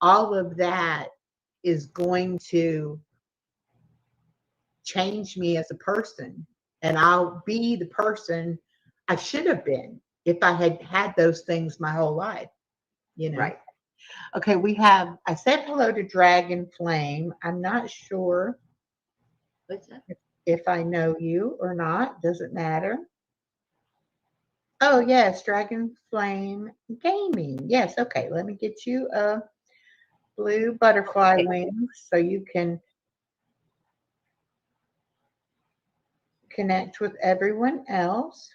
all of that is going to change me as a person. And I'll be the person I should have been if I had had those things my whole life, you know. Right. Okay, I said hello to Dragon Flame. I'm not sure What's that? if I know you or not. Doesn't matter. Oh, yes, Dragon Flame Gaming. Yes, okay. Let me get you a blue butterfly wings so you can connect with everyone else.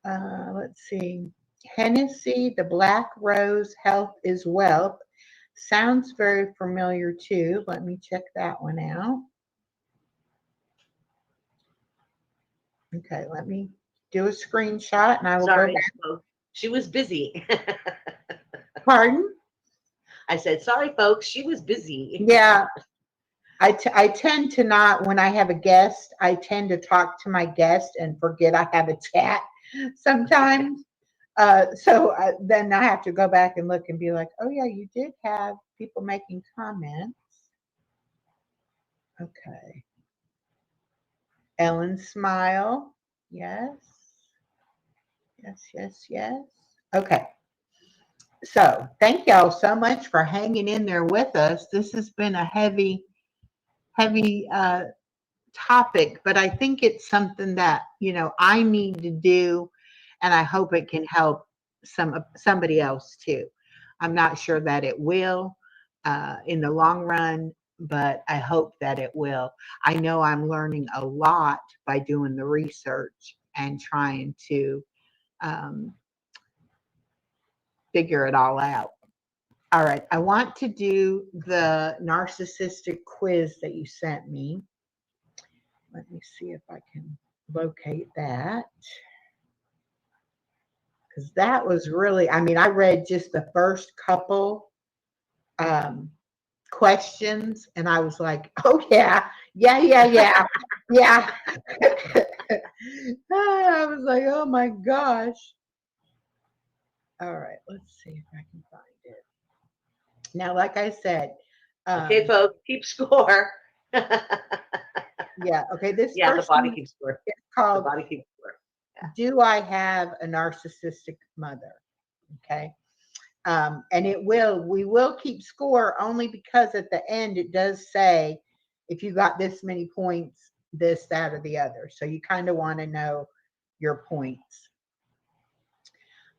Let's see. Hennessy, the Black Rose, Health is Wealth. Sounds very familiar too. Let me check that one out. Okay, let me do a screenshot and I will Sorry, go back. folks. She was busy. Pardon? I said, sorry, folks. She was busy. Yeah. I tend to not, when I have a guest, I tend to talk to my guest and forget I have a chat sometimes. Then I have to go back and look and be like, oh yeah, you did have people making comments. Okay. Ellen Smile. Yes. Yes, yes, yes. Okay. So thank y'all so much for hanging in there with us. This has been a heavy topic, but I think it's something that, you know, I need to do, and I hope it can help somebody else too. I'm not sure that it will in the long run, but I hope that it will. I know I'm learning a lot by doing the research and trying to figure it all out. All right, I want to do the narcissistic quiz that you sent me. Let me see if I can locate that. Because that was really, I mean, I read just the first couple questions and I was like, oh yeah. Yeah. I was like, oh my gosh. All right, let's see if I can find it. Now, like I said. Okay, folks, keep score. Yeah, okay, this Yeah, the first body one keeps score. is called, The body keeps score. Do I have a narcissistic mother? Okay. And we will keep score only because at the end it does say if you got this many points, this, that, or the other. So you kind of want to know your points.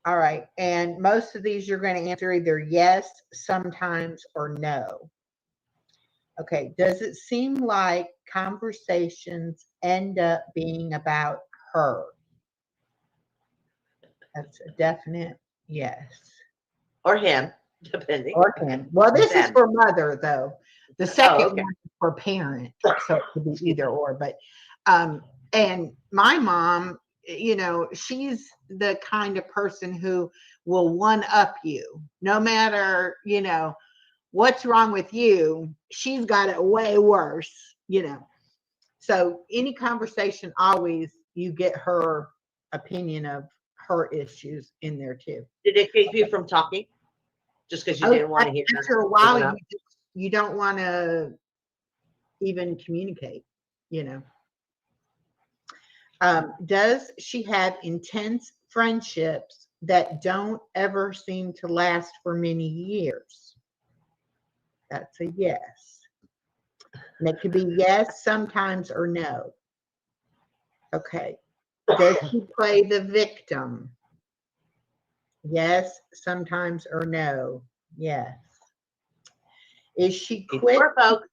All right. And most of these you're going to answer either yes, sometimes, or no. Okay. Does it seem like conversations end up being about her? That's a definite yes. Or him, depending. Or him. Well, this is for mother, though. The second okay. one is for parent, so it could be either or. But and my mom, you know, she's the kind of person who will one up you, no matter, you know, what's wrong with you. She's got it way worse, you know. So any conversation, always you get her opinion of her issues in there too. Did it keep you from talking? Just because you didn't want to hear them? After a while, you don't want to even communicate, you know. Does she have intense friendships that don't ever seem to last for many years? That's a yes. And it could be yes sometimes or no. Okay. Does she play the victim? Yes, sometimes or no. Yes. Is she Keep quick? score, folks.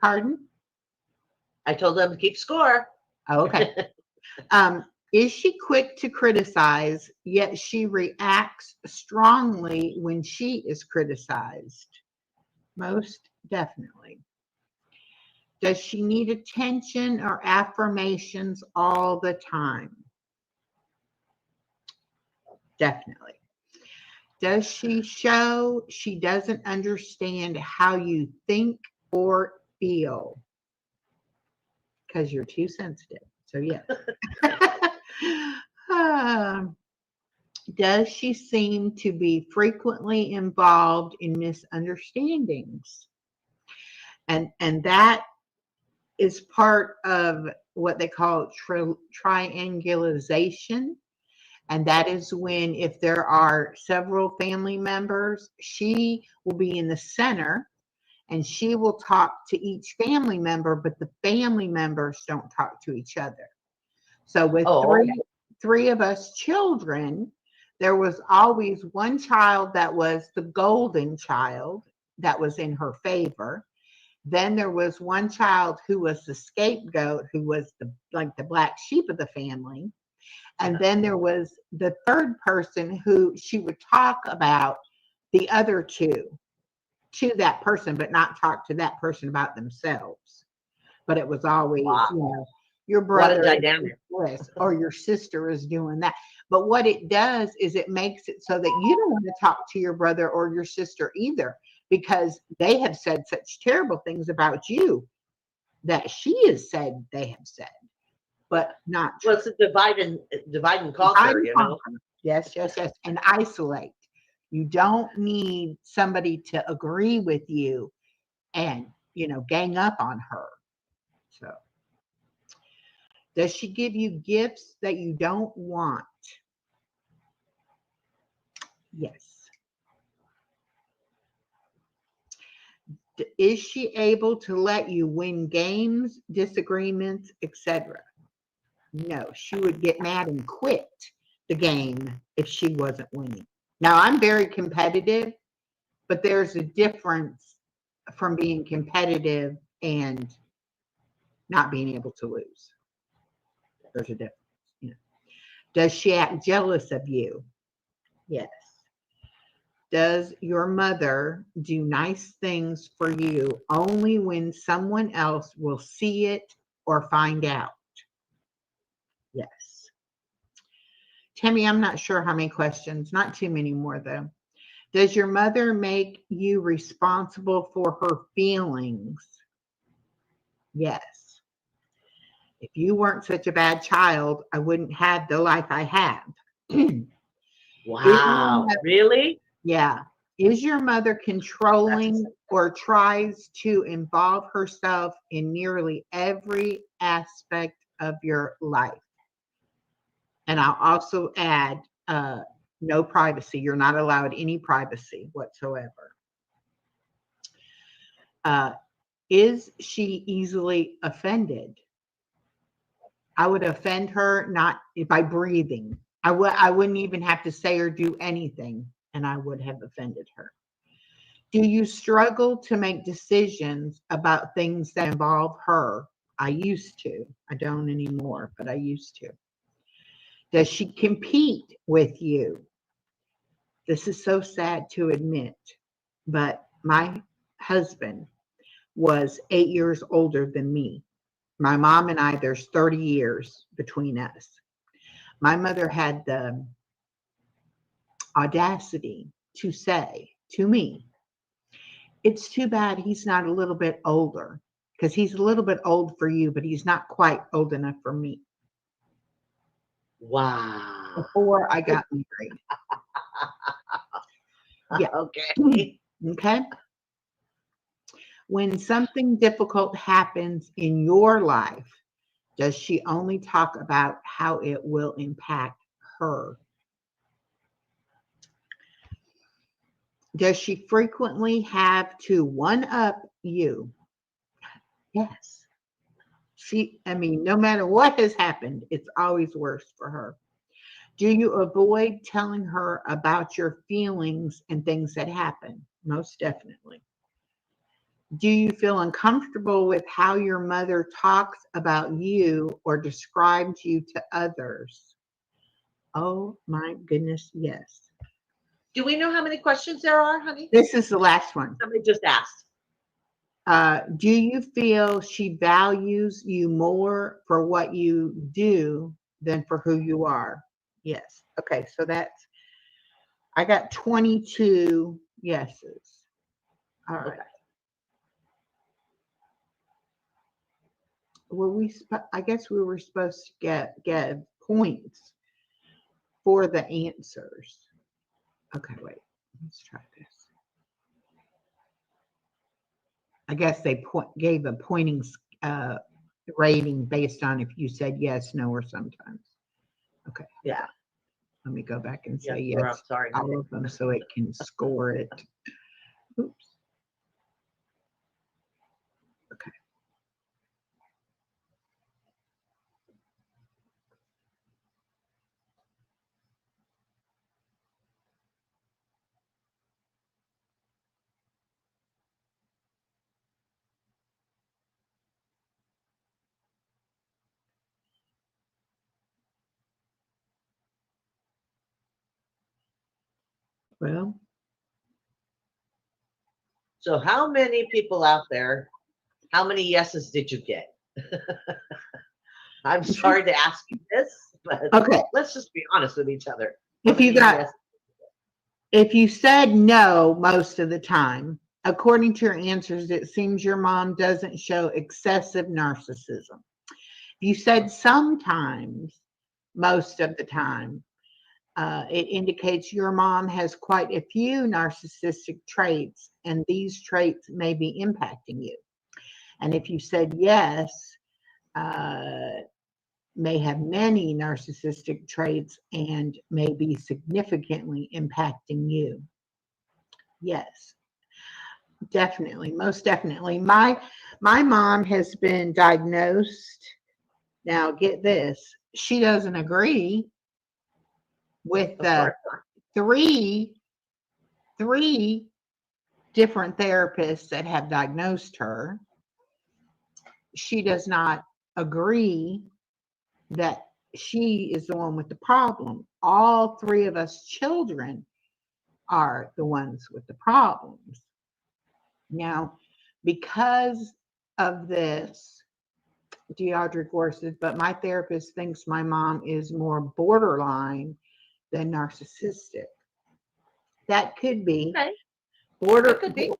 Pardon? I told them to keep score. Oh, okay. Is she quick to criticize, yet she reacts strongly when she is criticized? Most definitely. Does she need attention or affirmations all the time? Definitely. Does she show she doesn't understand how you think or feel? Because you're too sensitive. So, yes. Does she seem to be frequently involved in misunderstandings? And that is part of what they call triangulation. And that is when, if there are several family members, she will be in the center and she will talk to each family member, but the family members don't talk to each other. So with three of us children, there was always one child that was the golden child that was in her favor. Then there was one child who was the scapegoat, who was the black sheep of the family. And then there was the third person who she would talk about the other two to that person, but not talk to that person about themselves. But it was always, your brother is doing this or your sister is doing that. But what it does is it makes it so that you don't want to talk to your brother or your sister either, because they have said such terrible things about you that she has said they have said, but not true. Well, it's a divide and conquer, you know? Yes. And isolate. You don't need somebody to agree with you and, gang up on her. So, does she give you gifts that you don't want? Yes. Is she able to let you win games, disagreements, etc.? No, she would get mad and quit the game if she wasn't winning. Now, I'm very competitive, but there's a difference from being competitive and not being able to lose. There's a difference. Does she act jealous of you? Yes. Does your mother do nice things for you only when someone else will see it or find out? Yes. Tammy, I'm not sure how many questions, not too many more though. Does your mother make you responsible for her feelings? Yes. If you weren't such a bad child, I wouldn't have the life I have. Wow. Really? Yeah. Is your mother controlling or tries to involve herself in nearly every aspect of your life? And I'll also add, no privacy. You're not allowed any privacy whatsoever. Is she easily offended? I would offend her not by breathing. I wouldn't even have to say or do anything, and I would have offended her. Do you struggle to make decisions about things that involve her? I used to. I don't anymore, but I used to. Does she compete with you? This is so sad to admit, but my husband was 8 years older than me. My mom and I, there's 30 years between us. My mother had the audacity to say to me, it's too bad he's not a little bit older, because he's a little bit old for you, but he's not quite old enough for me. Wow. Before I got married. Yeah. Okay. Okay. When something difficult happens in your life, Does she only talk about how it will impact her? Does she frequently have to one-up you? Yes. I mean, no matter what has happened, it's always worse for her. Do you avoid telling her about your feelings and things that happen? Most definitely. Do you feel uncomfortable with how your mother talks about you or describes you to others? Oh my goodness, yes. Do we know how many questions there are, honey? This is the last one. Somebody just asked. Do you feel she values you more for what you do than for who you are? Yes. Okay, so I got 22 yeses. All right. Okay. Well, I guess we were supposed to get points for the answers. Okay, wait. Let's try this. I guess they gave a pointing rating based on if you said yes, no, or sometimes. Okay. Yeah. Let me go back and say Yeah, yes, sorry. all of them, so it can score it. Oops. Okay. Well, So how many people out there, how many yeses did you get? I'm sorry to ask you this, but okay. let's just be honest with each other. How If you many got, yeses? if you said no most of the time, according to your answers, it seems your mom doesn't show excessive narcissism. You said sometimes, most of the time, it indicates your mom has quite a few narcissistic traits, and these traits may be impacting you. And if you said yes, may have many narcissistic traits and may be significantly impacting you. Yes, definitely, most definitely. My mom has been diagnosed. Now, get this, she doesn't agree with the three different therapists that have diagnosed her. She does not agree that she is the one with the problem. All three of us children are the ones with the problems. Now, because of this, Deaudre Gore says, but my therapist thinks my mom is more borderline than narcissistic. That could be. Okay. Could be.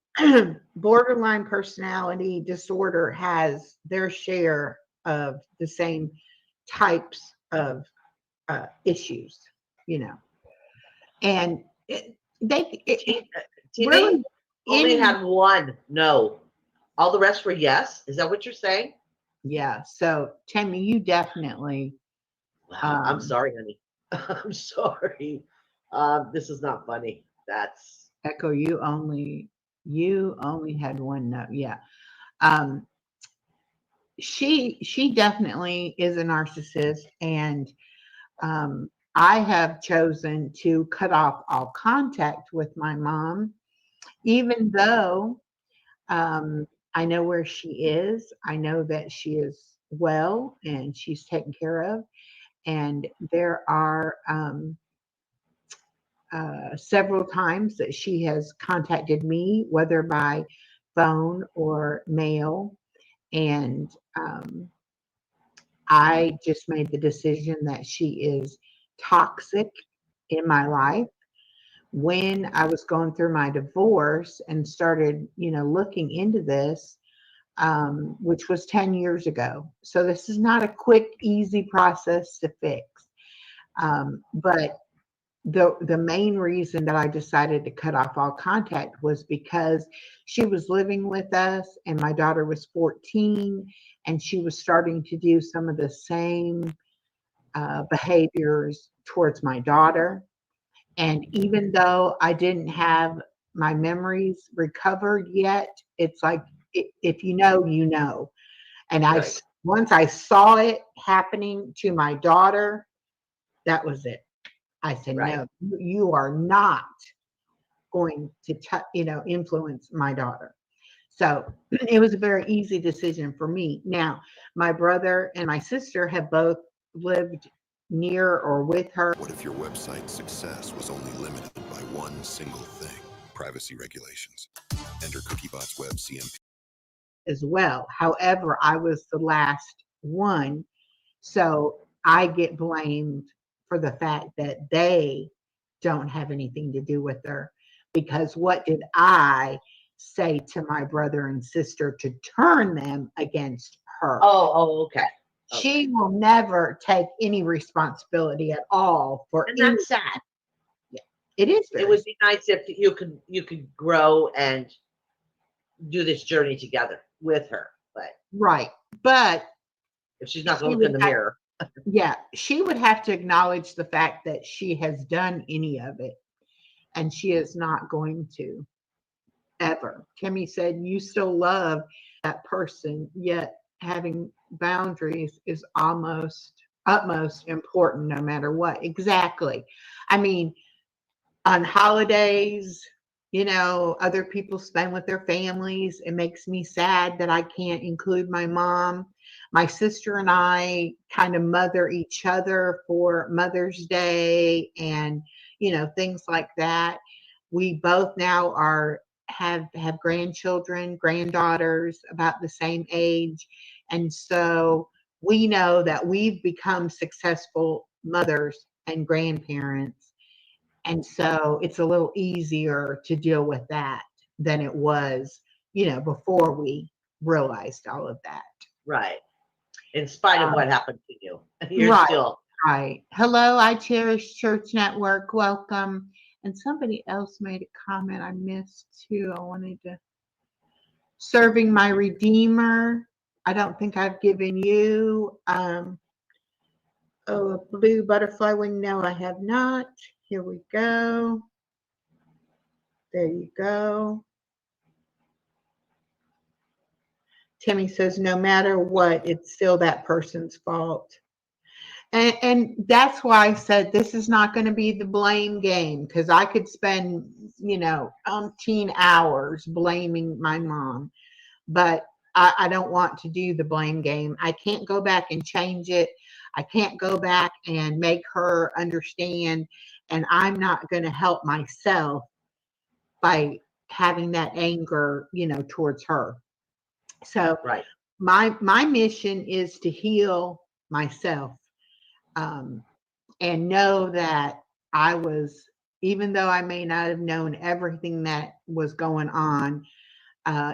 Borderline personality disorder has their share of the same types of issues, you know. And really only had one no. All the rest were yes. Is that what you're saying? Yeah. So Tammy, you definitely. Wow, I'm sorry, honey. I'm sorry. This is not funny. That's Echo. You only had one no. Yeah. She definitely is a narcissist, and I have chosen to cut off all contact with my mom, even though I know where she is. I know that she is well and she's taken care of. And there are several times that she has contacted me, whether by phone or mail. And I just made the decision that she is toxic in my life. When I was going through my divorce and started, looking into this, which was 10 years ago. So this is not a quick, easy process to fix. But the main reason that I decided to cut off all contact was because she was living with us and my daughter was 14 and she was starting to do some of the same behaviors towards my daughter. And even though I didn't have my memories recovered yet, it's like if you know, you know. And Right. once I saw it happening to my daughter, that was it. I said, Right. no, you are not going to, influence my daughter. So it was a very easy decision for me. Now, my brother and my sister have both lived near or with her. What if your website's success was only limited by one single thing? Privacy regulations. Enter CookieBot's Web CMP. As well. However, I was the last one. So I get blamed for the fact that they don't have anything to do with her. Because what did I say to my brother and sister to turn them against her? Oh, okay. She will never take any responsibility at all for And any. that's sad. Yeah, it is. It would be nice if you could grow and do this journey together with her. But right. But if she's not going to look in the mirror, yeah, she would have to acknowledge the fact that she has done any of it, and she is not going to ever. Kimmy said, "You still love that person, yet having boundaries is almost utmost important, no matter what." Exactly. I mean, on holidays, other people spend with their families. It makes me sad that I can't include my mom. My sister and I kind of mother each other for Mother's Day and, things like that. We both now have grandchildren, granddaughters about the same age. And so we know that we've become successful mothers and grandparents. And so it's a little easier to deal with that than it was, before we realized all of that. right? In spite of what happened to you, you're Right. still Right. Hello, I Cherish Church Network. Welcome. And somebody else made a comment I missed too. I wanted to. Serving my Redeemer. I don't think I've given you. A blue butterfly wing. No, I have not. Here we go. There you go. Timmy says, no matter what, it's still that person's fault. And that's why I said this is not going to be the blame game, because I could spend, umpteen hours blaming my mom. But I don't want to do the blame game. I can't go back and change it. I can't go back and make her understand. And I'm not going to help myself by having that anger, towards her. So right. my mission is to heal myself, and know that I was, even though I may not have known everything that was going on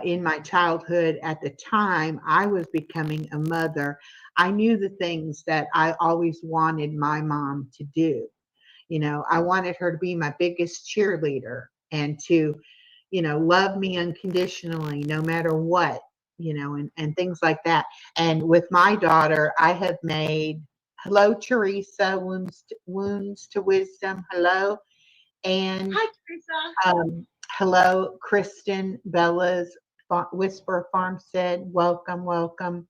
in my childhood at the time I was becoming a mother, I knew the things that I always wanted my mom to do. I wanted her to be my biggest cheerleader and to, love me unconditionally, no matter what, and things like that. And with my daughter, I have made, hello, Teresa, wounds to wisdom. Hello. And Hi, Teresa. hello, Kristen, Bella's Whisper Farm said, welcome, welcome.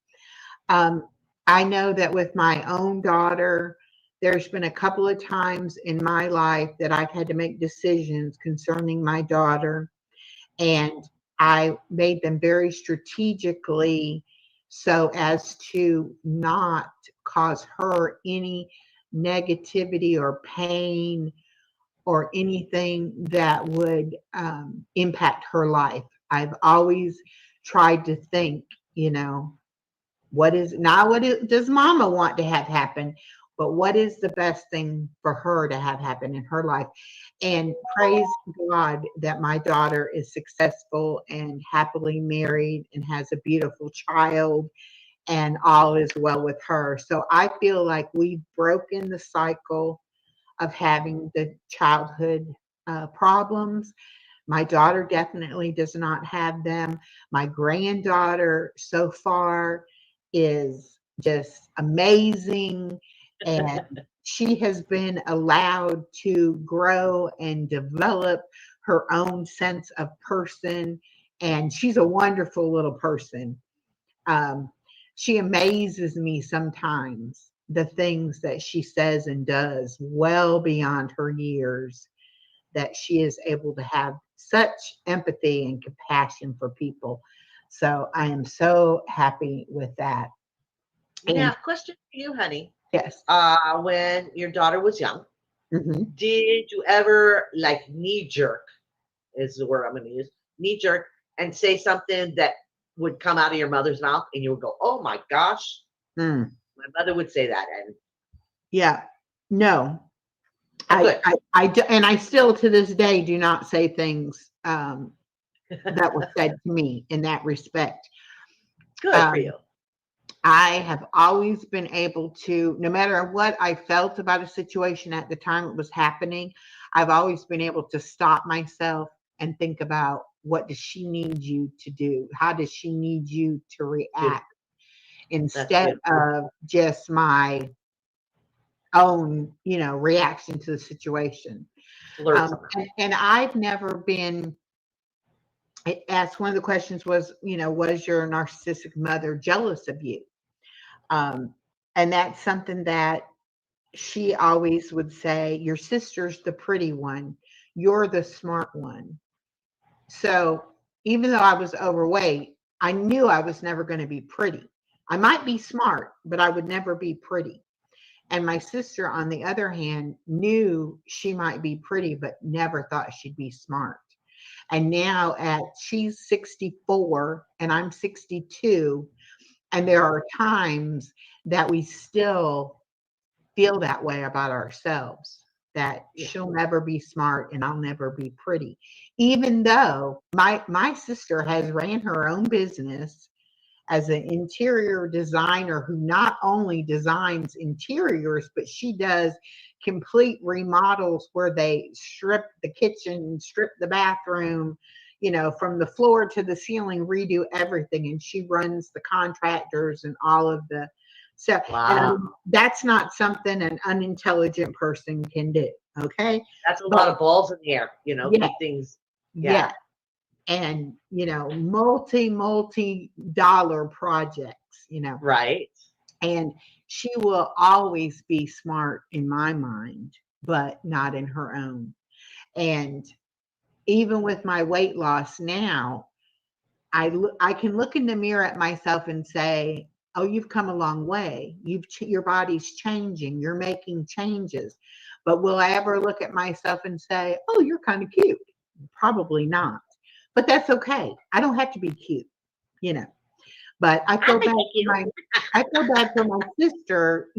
I know that with my own daughter, there's been a couple of times in my life that I've had to make decisions concerning my daughter, and I made them very strategically so as to not cause her any negativity or pain or anything that would impact her life. I've always tried to think, what does mama want to have happen, but what is the best thing for her to have happen in her life? And praise God that my daughter is successful and happily married and has a beautiful child, and all is well with her. So I feel like we've broken the cycle of having the childhood problems. My daughter definitely does not have them. My granddaughter so far is just amazing. And she has been allowed to grow and develop her own sense of person. And she's a wonderful little person. She amazes me sometimes, the things that she says and does well beyond her years, that she is able to have such empathy and compassion for people. So I am so happy with that. Now, question for you, honey. Yes. When your daughter was young, Mhm. did you ever like knee jerk, is the word I'm going to use, knee jerk, and say something that would come out of your mother's mouth and you would go, oh my gosh? Mm. My mother would say that. And Yeah. No. good. I do, and I still to this day do not say things that were said to me in that respect. Good for you. I have always been able to, no matter what I felt about a situation at the time it was happening, I've always been able to stop myself and think about, what does she need you to do? How does she need you to react? Instead of just my own, reaction to the situation. And I've never been asked, one of the questions was, was your narcissistic mother jealous of you? And that's something that she always would say, your sister's the pretty one, you're the smart one. So even though I was overweight, I knew I was never going to be pretty. I might be smart, but I would never be pretty. And my sister, on the other hand, knew she might be pretty, but never thought she'd be smart. And now she's 64 and I'm 62. And there are times that we still feel that way about ourselves, that she'll never be smart and I'll never be pretty. Even though my sister has ran her own business as an interior designer who not only designs interiors, but she does complete remodels where they strip the kitchen, strip the bathroom, from the floor to the ceiling, redo everything. And she runs the contractors and all of the stuff. Wow. And that's not something an unintelligent person can do. Okay. That's a lot of balls in the air, keep things. Yeah. And, multi-dollar projects, Right. And she will always be smart in my mind, but not in her own. And even with my weight loss now, I can look in the mirror at myself and say, oh, you've come a long way. Your body's changing. You're making changes. But will I ever look at myself and say, oh, you're kind of cute? Probably not. But that's okay. I don't have to be cute, But I feel bad for my sister,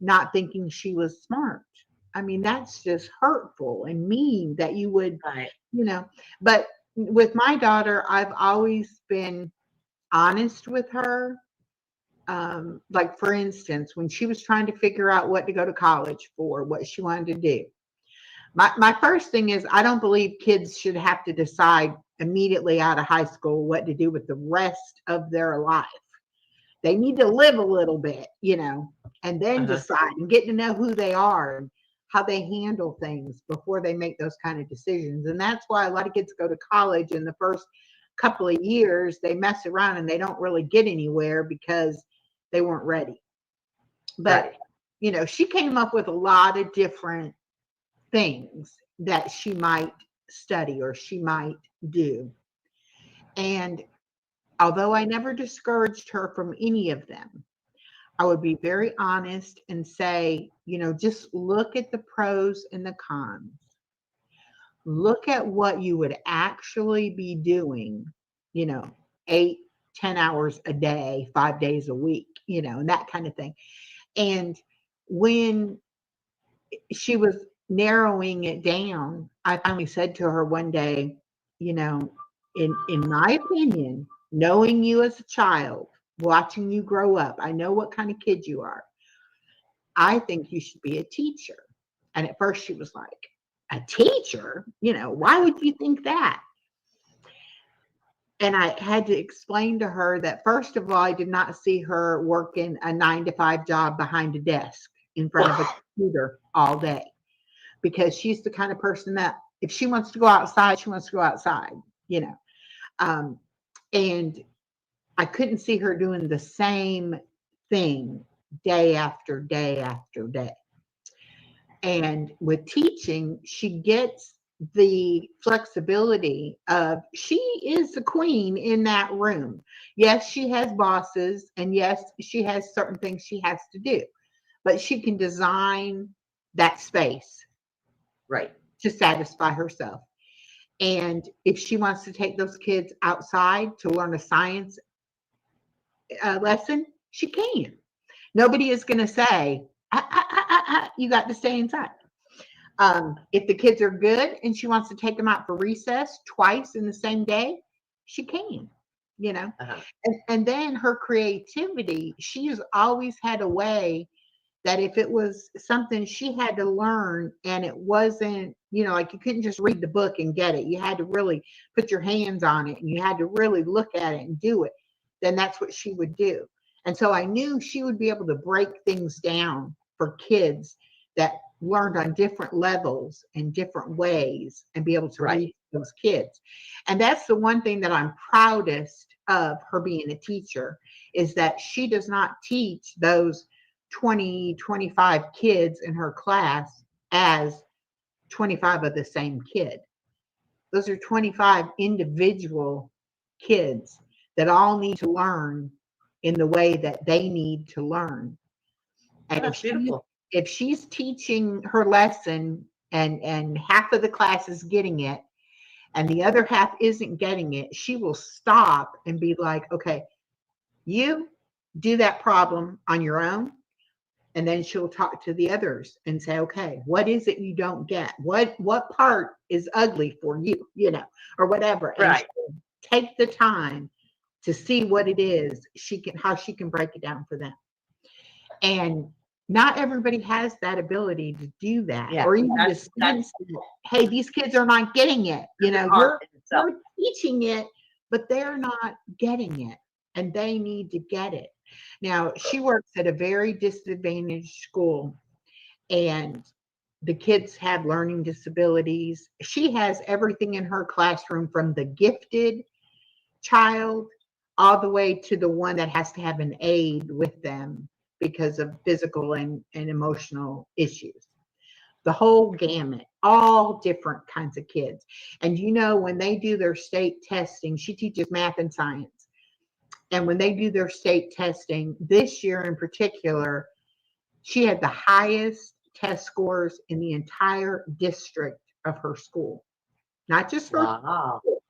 not thinking she was smart. I mean, that's just hurtful and mean that you would, But with my daughter, I've always been honest with her. Like, for instance, when she was trying to figure out what to go to college for, what she wanted to do. My first thing is, I don't believe kids should have to decide immediately out of high school what to do with the rest of their life. They need to live a little bit, and then decide and get to know who they are and how they handle things before they make those kind of decisions. And that's why a lot of kids go to college in the first couple of years, they mess around and they don't really get anywhere because they weren't ready. But, she came up with a lot of different things that she might study or she might do. And although I never discouraged her from any of them, I would be very honest and say, just look at the pros and the cons. Look at what you would actually be doing, 8, 10 hours a day, 5 days a week, and that kind of thing. And when she was narrowing it down, I finally said to her one day, in my opinion, knowing you as a child, watching you grow up, I know what kind of kid you are. I think you should be a teacher. And at first she was like, a teacher? You know, why would you think that? And I had to explain to her that, first of all, I did not see her working a 9-to-5 job behind a desk in front of a computer all day, because she's the kind of person that if she wants to go outside, she wants to go outside, you know. And I couldn't see her doing the same thing day after day after day. And with teaching, she gets the flexibility of, she is the queen in that room. Yes, she has bosses, and yes, she has certain things she has to do, but she can design that space, Right, to satisfy herself. And if she wants to take those kids outside to learn a science lesson, she can. Nobody is going to say, you got to stay inside. If the kids are good and she wants to take them out for recess twice in the same day, she can, you know. And then her creativity, she has always had a way that if it was something she had to learn and it wasn't, you know, like you couldn't just read the book and get it, you had to really put your hands on it and you had to really look at it and do it, then that's what she would do. And so I knew she would be able to break things down for kids that learned on different levels and different ways and be able to reach those kids. And that's the one thing that I'm proudest of her being a teacher, is that she does not teach those 20, 25 kids in her class as 25 of the same kid. Those are 25 individual kids that all need to learn in the way that they need to learn. And that's beautiful. If she's teaching her lesson and half of the class is getting it and the other half isn't getting it, she will stop and be like, okay, you do that problem on your own. And then she'll talk to the others and say, okay, what is it you don't get? What part is ugly for you, you know, or whatever. And take the time to see what it is how she can break it down for them. And not everybody has that ability to do that, or even to sense that, hey, these kids are not getting it. You know, you're teaching it, but they're not getting it, and they need to get it. Now, she works at a very disadvantaged school, and the kids have learning disabilities. She has everything in her classroom, from the gifted child all the way to the one that has to have an aide with them because of physical and emotional issues. The whole gamut, all different kinds of kids. And you know, when they do their state testing, she teaches math and science. And when they do their state testing, this year in particular, she had the highest test scores in the entire district of her school. Not just her school,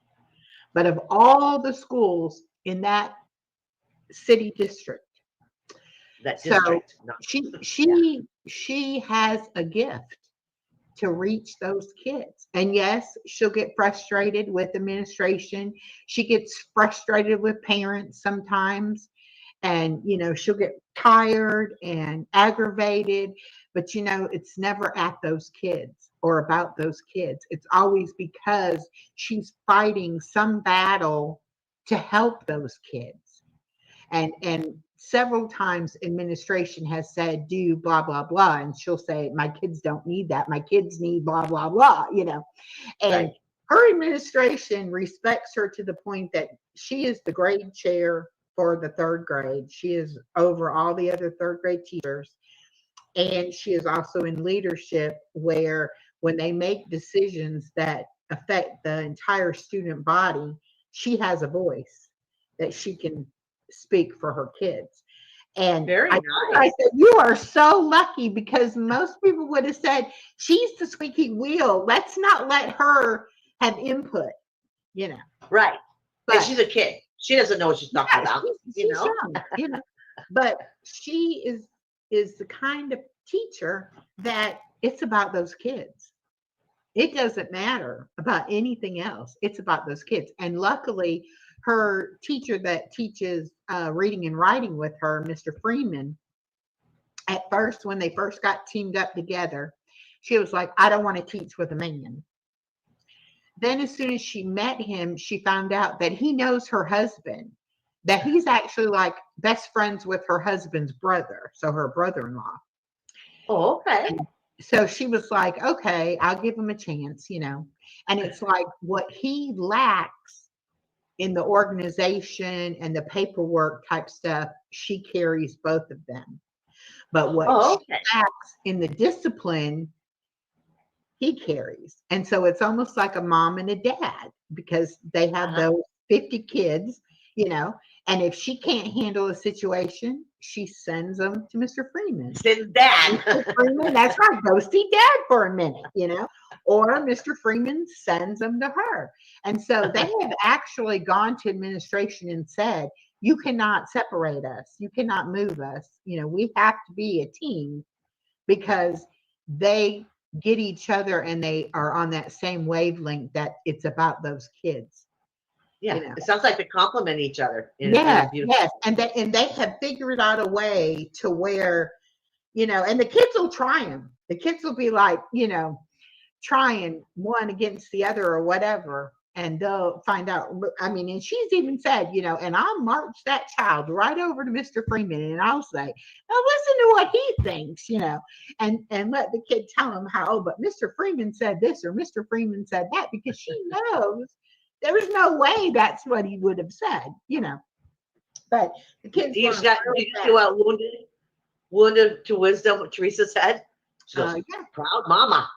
but of all the schools in that city district. So she has a gift to reach those kids. And yes, she'll get frustrated with administration. She gets frustrated with parents sometimes. And, you know, she'll get tired and aggravated. But, you know, it's never at those kids or about those kids. It's always because she's fighting some battle to help those kids. And several times administration has said, do blah, blah, blah. And she'll say, my kids don't need that. My kids need blah, blah, blah, you know. And her administration respects her to the point that she is the grade chair for the third grade. She is over all the other third grade teachers. And she is also in leadership, where when they make decisions that affect the entire student body, she has a voice that she can speak for her kids. And I said, you are so lucky, because most people would have said, she's the squeaky wheel. Let's not let her have input, you know. Right. But and she's a kid. She doesn't know what she's talking about. She's young, you know. But she is the kind of teacher that it's about those kids. It doesn't matter about anything else. It's about those kids. And luckily, her teacher that teaches reading and writing with her, Mr. Freeman, at first, when they first got teamed up together, She was like, I don't want to teach with a man. Then as soon as she met him, she found out that he knows her husband, that he's actually like best friends with her husband's brother, so her brother-in-law. Oh, okay. And so she was like, okay, I'll give him a chance, you know. And it's like what he lacks in the organization and the paperwork type stuff, she carries both of them. But what Oh, she okay. lacks in the discipline, he carries. And so it's almost like a mom and a dad because they have those 50 kids, you know, and if she can't handle a situation, she sends them to Mr. Freeman. Send dad. Mr. Freeman, that's right, go see dad for a minute, you know, or Mr. Freeman sends them to her. And so they have actually gone to administration and said, you cannot separate us. You cannot move us. You know, we have to be a team because they get each other and they are on that same wavelength that it's about those kids. Yeah, You know? it sounds like they complement each other. Yes, yes, and they have figured out a way to where, you know, and the kids will try them. The kids will be like, you know, trying one against the other or whatever, and they'll find out. I mean, and she's even said, you know, and I'll march that child right over to Mr. Freeman, and I'll say, now listen to what he thinks, you know, and let the kid tell him how, oh, but Mr. Freeman said this or Mr. Freeman said that, because she knows there's no way that's what he would have said, you know. But the kids Do you see what wounded to wisdom, what Teresa said? She goes, yeah. Proud mama.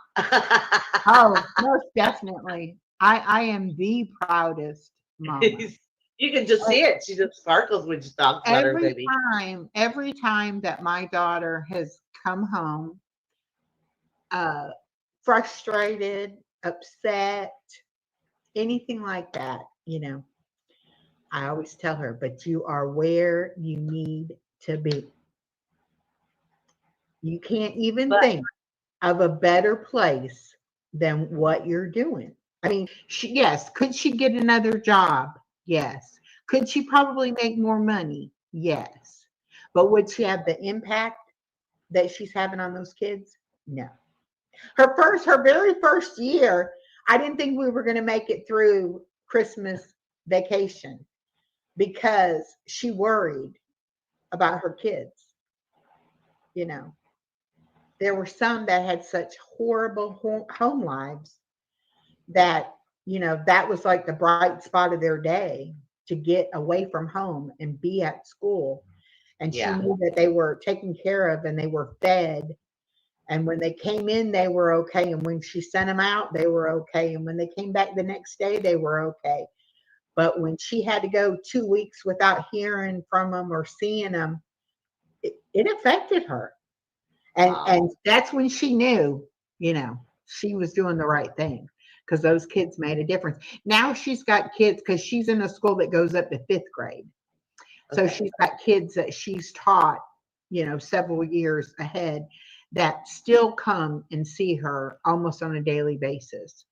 Oh, most definitely. I am the proudest mama. You can just see it. She just sparkles when she talks about her baby. Every time that my daughter has come home, frustrated, upset, anything like that, you know, I always tell her, but you are where you need to be. You can't even think of a better place than what you're doing. I mean, yes, could she get another job? Yes. Could she probably make more money? Yes. But would she have the impact that she's having on those kids? No. Her very first year, I didn't think we were going to make it through Christmas vacation because she worried about her kids. You know, there were some that had such horrible home lives that, you know, that was like the bright spot of their day to get away from home and be at school. And she knew that they were taken care of and they were fed. And when they came in, they were okay. And when she sent them out, they were okay. And when they came back the next day, they were okay. But when she had to go 2 weeks without hearing from them or seeing them, it affected her. And that's when she knew, you know, she was doing the right thing because those kids made a difference. Now she's got kids because she's in a school that goes up to 5th grade. So she's got kids that she's taught, you know, several years ahead that still come and see her almost on a daily basis.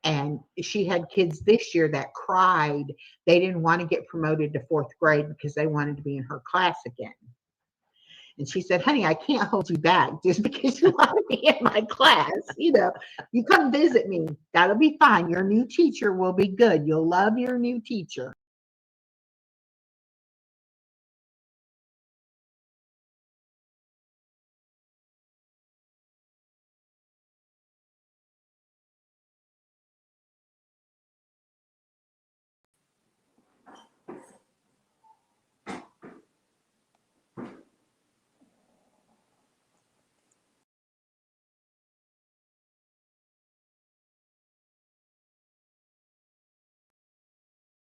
And she had kids this year that cried. They didn't want to get promoted to 4th grade because they wanted to be in her class again. And she said, honey, I can't hold you back just because you want to be in my class. You know, you come visit me. That'll be fine. Your new teacher will be good. You'll love your new teacher.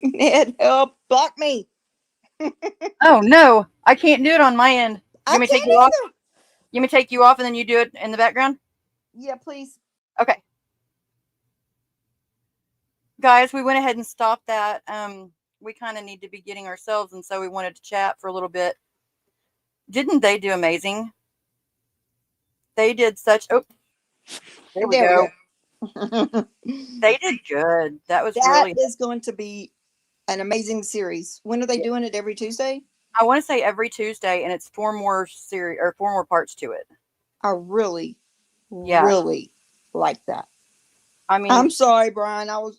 Ned, help, block me. Oh no, I can't do it on my end. I You may can't take you off. either. You may take you off, and then you do it in the background. Yeah, please. Okay, guys, we went ahead and stopped that. We kind of need to be getting ourselves, and so we wanted to chat for a little bit. Didn't they do amazing? They did such. Oh, there we go. They did good. That was That really. is going to be an amazing series. When are they doing it? Every Tuesday? I want to say every Tuesday, and it's 4 more series or 4 more parts to it. I really Yeah. really like that. I mean, I'm sorry, Brian. I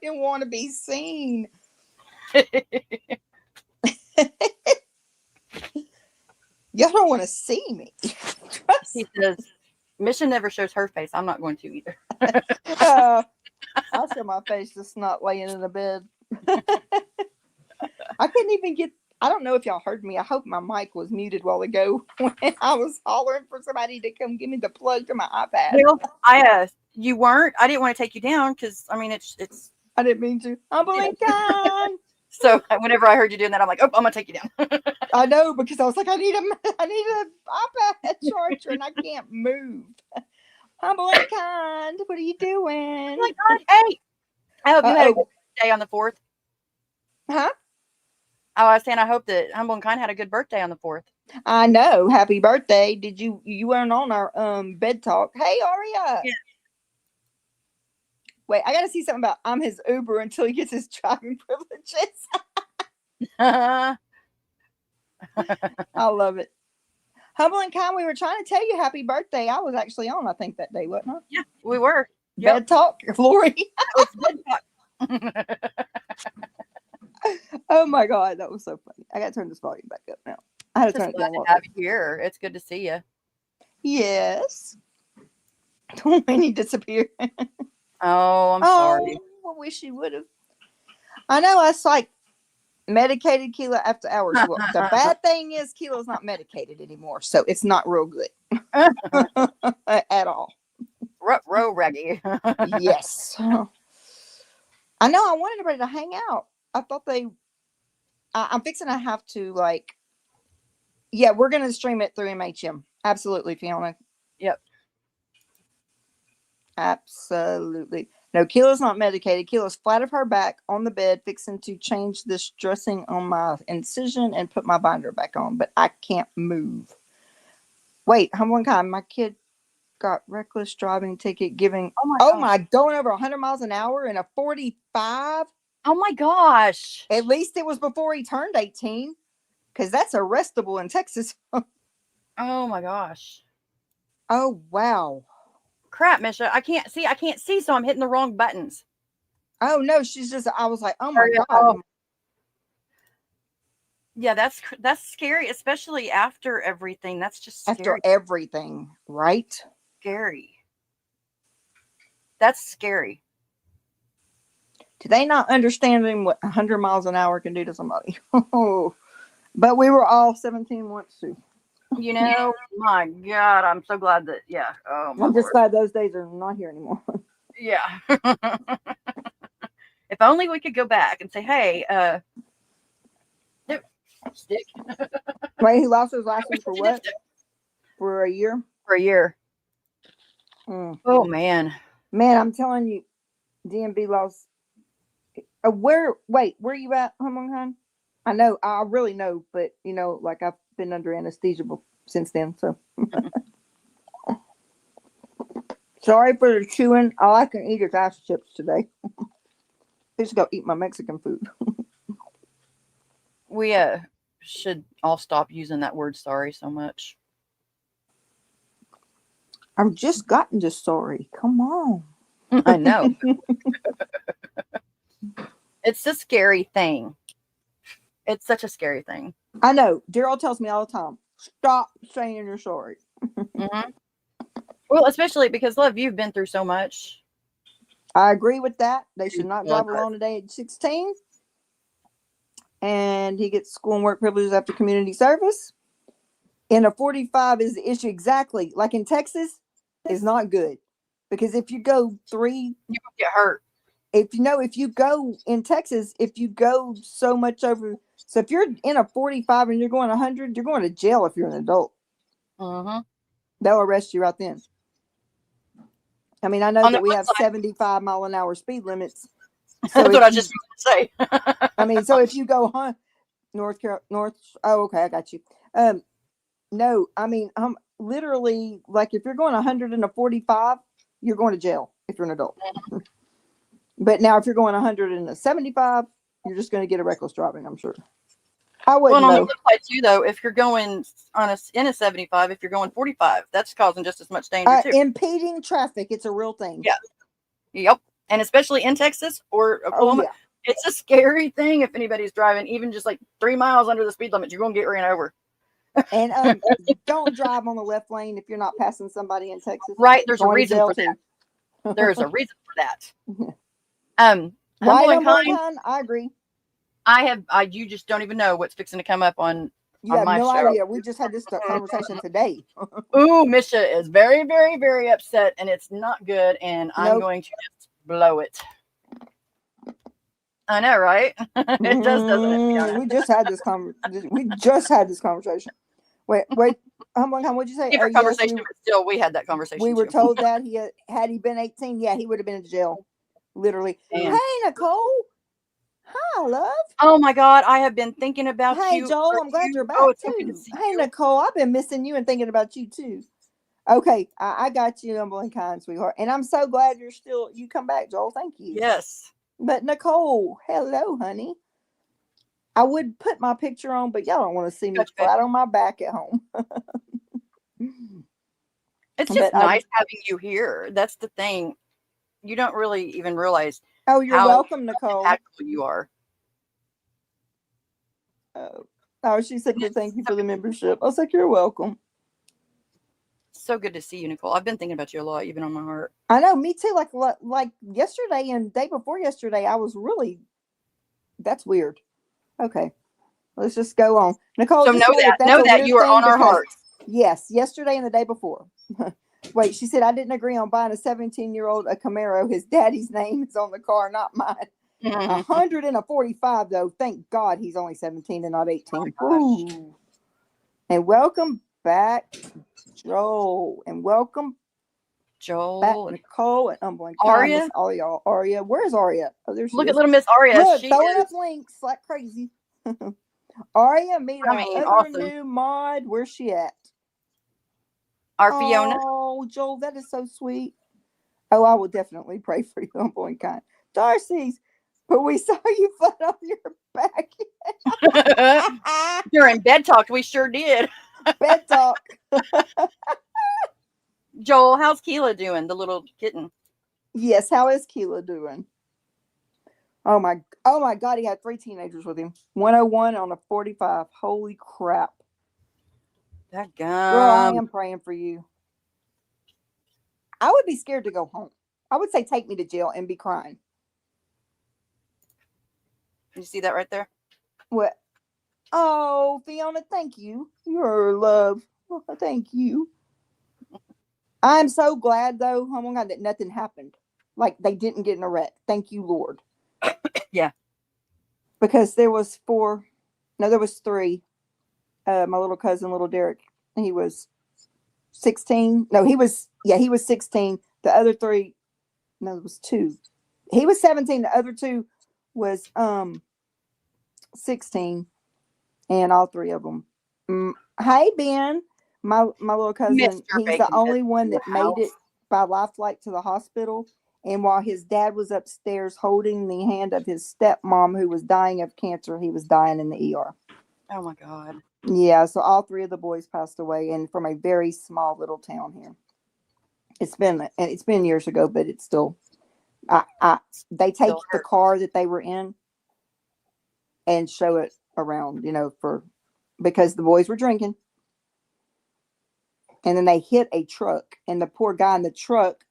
didn't want to be seen. Y'all don't want to see me. he says, Mission never shows her face. I'm not going to either. I'll show my face just not laying in the bed. I couldn't even get. I don't know if y'all heard me. I hope my mic was muted while ago when I was hollering for somebody to come give me the plug to my iPad. Well, you weren't. I didn't want to take you down because I mean it's. I didn't mean to. I'm blinking. So whenever I heard you doing that, I'm like, oh, I'm gonna take you down. I know, because I was like, I need a iPad charger and I can't move. Humble and kind. What are you doing? Oh my God! Hey, I hope you had a good day on the 4th. Huh? Oh, I was saying I hope that Humble and Kind had a good birthday on the 4th. I know. Happy birthday! Did you weren't on our bed talk? Hey, Aria. Yeah. Wait, I got to see something about I'm his Uber until he gets his driving privileges. I love it. Humble and Kind, we were trying to tell you happy birthday. I was actually on, I think, that day, wasn't I? Yeah, we were. Bed talk, Lori. Bed talk. Oh my God, that was so funny. I got to turn this volume back up now. I had to turn it down. To have you here. It's good to see you. Yes. When he disappeared. Oh, I'm sorry. I wish he would have. I know. I like medicated Keela after hours. Well, the bad thing is Keela's not medicated anymore, so it's not real good at all. Row raggy. Yes. I know. I want everybody to hang out. I thought I'm fixing to have to yeah, we're going to stream it through MHM. Absolutely, Fiona. Yep. Absolutely. No, Keela's not medicated. Keela's flat of her back on the bed, fixing to change this dressing on my incision and put my binder back on, but I can't move. Wait, Humble and Kind, my kid got reckless driving ticket giving, going over 100 miles an hour in a 45. Oh my gosh. At least it was before he turned 18, because that's arrestable in Texas. Oh my gosh. Oh, wow. Crap, Misha. I can't see, so I'm hitting the wrong buttons. Oh, no, I was like, oh my God. Oh. Yeah, that's scary, especially after everything. That's just scary. After everything, right? Scary. That's scary. Do they not understanding what 100 miles an hour can do to somebody? But we were all 17 once too. You know, my God, I'm so glad that, yeah. Oh, I'm just glad those days are not here anymore. Yeah. If only we could go back and say, hey, stick. Wait, he lost his license for what? For a year? For a year. Oh, man. Man, I'm telling you, DMV lost. Where are you at, Humble and Kind? I know, I really know, but I've been under anesthesia since then, so. Sorry for the chewing. All I can eat is ice chips today. Just go eat my Mexican food. We should all stop using that word sorry so much. I've just gotten to sorry. Come on. I know. It's a scary thing. It's such a scary thing. I know. Daryl tells me all the time, stop saying you're sorry. Mm-hmm. Well, especially because, love, you've been through so much. I agree with that. They should not drive alone today at 16. And he gets school and work privileges after community service. And a 45 is the issue exactly. Like in Texas, is not good. Because if you go 3... You will get hurt. If you go in Texas, if you go so much over... So if you're in a 45 and you're going 100, you're going to jail if you're an adult. Uh-huh. They'll arrest you right then. I mean, I know that we have 75 mile an hour speed limits. So that's what I just going to say. I mean, so if you go North Carolina, oh, okay, I got you. No, I mean, literally, like if you're going 100 in a 45, you're going to jail if you're an adult. But now if you're going 100 in a 75, you're just going to get a reckless driving, I'm sure. I Well, wouldn't and on the know. flip side too, though, if you're going in a 75, if you're going 45, that's causing just as much danger too. Impeding traffic, it's a real thing. Yeah. Yep. And especially in Texas or Oklahoma, yeah. it's a scary thing if anybody's driving even just like 3 miles under the speed limit. You're going to get ran over. And don't drive on the left lane if you're not passing somebody in Texas. Right. There's a Going to reason jail for too. that. There's a reason for that. Right, Humble and kind. I agree. You just don't even know what's fixing to come up on You have my no show. idea. We just had this conversation today. Ooh, Misha is very, very, very upset, and it's not good. And I'm going to just blow it. I know, right? It does, doesn't it, Fiona? We just had this conversation. Wait, Humble, what'd you say? Different conversation, but still, we had that conversation. We were too. told that had he been 18, yeah, he would have been in jail. Literally. Damn. Hey, Nicole. Hi, love. Oh my God, I have been thinking about you. Hey, Joel, I'm glad you're back too. Hey, you. Nicole, I've been missing you and thinking about you too. Okay, I got you, humble and kind, sweetheart, and I'm so glad you come back, Joel. Thank you. Yes. But Nicole, hello, honey. I would put my picture on, but y'all don't want to see me flat on my back at home. It's just nice having you here. That's the thing. You don't really even realize. Oh, you're welcome, Nicole. How impactful you are. Oh, she said, thank you for the membership. I was like, you're welcome. So good to see you, Nicole. I've been thinking about you a lot, even on my heart. I know, me too. Like yesterday and day before yesterday, I was really. That's weird. Okay, let's just go on, Nicole. So know that you are on our hearts. Yes, yesterday and the day before. Wait, she said I didn't agree on buying a 17-year-old a Camaro. His daddy's name is on the car, not mine. 100 and a 45 though. Thank God he's only 17 and not 18. Oh, and welcome back, Joel, and welcome Joel, back, Nicole, and Humble and Aria. All y'all, Aria. Where's Aria? Oh, there she Look is. at little Miss Aria. Look, throwing up links like crazy. Aria, meet our other new mod. Where's she at? Our Fiona. Oh, Joel, that is so sweet. Oh, I will definitely pray for you, Humble and kind. Darcy's, but we saw you flat on your back. During bed talk, we sure did. Bed talk. Joel, how's Keela doing, the little kitten? Yes, how is Keela doing? Oh my God, he had 3 teenagers with him. 101 on a 45. Holy crap. That Girl, I am praying for you. I would be scared to go home. I would say take me to jail and be crying. You see that right there? What? Oh, Fiona, thank you. You're love. Oh, thank you. I'm so glad, though, oh my God, that nothing happened. Like, they didn't get in a wreck. Thank you, Lord. Yeah. Because there was 3. My little cousin, little Derek, he was 16. No, he was 16. The other 3, no, it was 2. He was 17. The other 2 was 16. And all 3 of them. Hey, Ben, my little cousin, he's the only one that made it by life flight to the hospital. And while his dad was upstairs holding the hand of his stepmom who was dying of cancer, he was dying in the ER. Oh my God. Yeah, so all 3 of the boys passed away, and from a very small little town here. It's been years ago, but it's still. They take the car that they were in and show it around, because the boys were drinking, and then they hit a truck, and the poor guy in the truck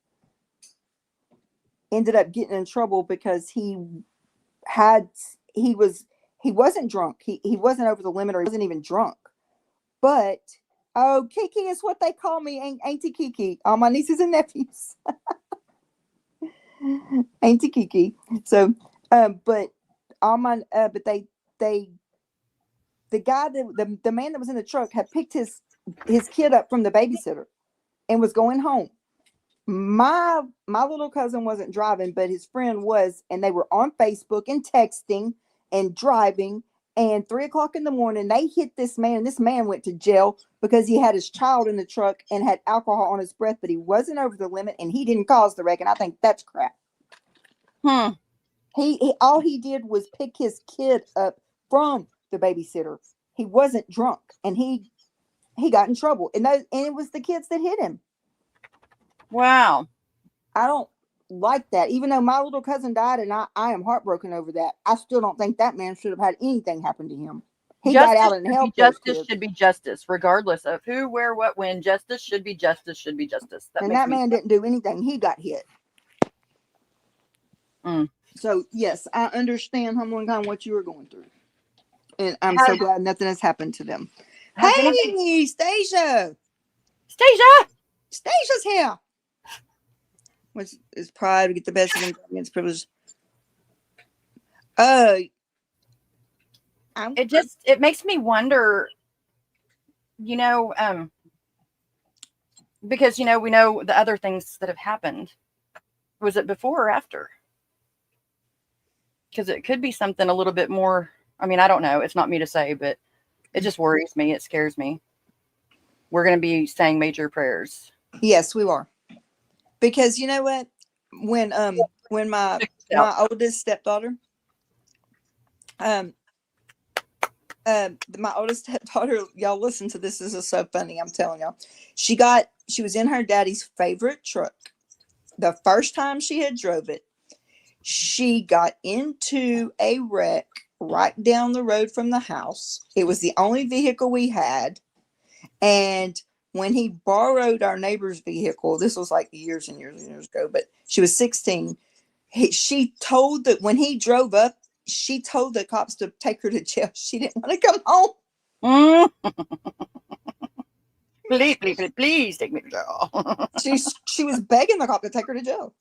ended up getting in trouble because he wasn't drunk. He wasn't over the limit, or he wasn't even drunk. But Kiki is what they call me, Auntie Kiki. All my nieces and nephews. Auntie Kiki. So, but all my but the guy the man that was in the truck had picked his kid up from the babysitter and was going home. My little cousin wasn't driving, but his friend was, and they were on Facebook and texting and driving. And 3:00 in the morning, they hit this man, and this man went to jail because he had his child in the truck and had alcohol on his breath, but he wasn't over the limit, and he didn't cause the wreck. And I think that's crap. He all he did was pick his kid up from the babysitter. He wasn't drunk, and he got in trouble. And it was the kids that hit him. Wow. I don't like that. Even though my little cousin died, and I am heartbroken over that, I still don't think that man should have had anything happen to him. He got out and helped those justice kids. should be justice, regardless of who, where, what, when. Justice should be justice. Should be justice. And that man didn't do anything. He got hit. Mm. So yes, I understand, Humble and Kind, what you were going through, and I'm so glad nothing has happened to them. Hey, Stacia! Stasia's here. Which is pride to get the best of ingredients, privilege. It makes me wonder, because we know the other things that have happened. Was it before or after? Because it could be something a little bit more. I mean, I don't know. It's not me to say, but it just worries me. It scares me. We're going to be saying major prayers. Yes, we are. Because you know what? When my oldest stepdaughter, my oldest stepdaughter, y'all listen to this. This is so funny. I'm telling y'all. She was in her daddy's favorite truck. The first time she had drove it, she got into a wreck right down the road from the house. It was the only vehicle we had. And when he borrowed our neighbor's vehicle, this was like years and years and years ago, but she was 16. She told that when he drove up, she told the cops to take her to jail. She didn't want to come home. Please take me to jail. She was begging the cop to take her to jail.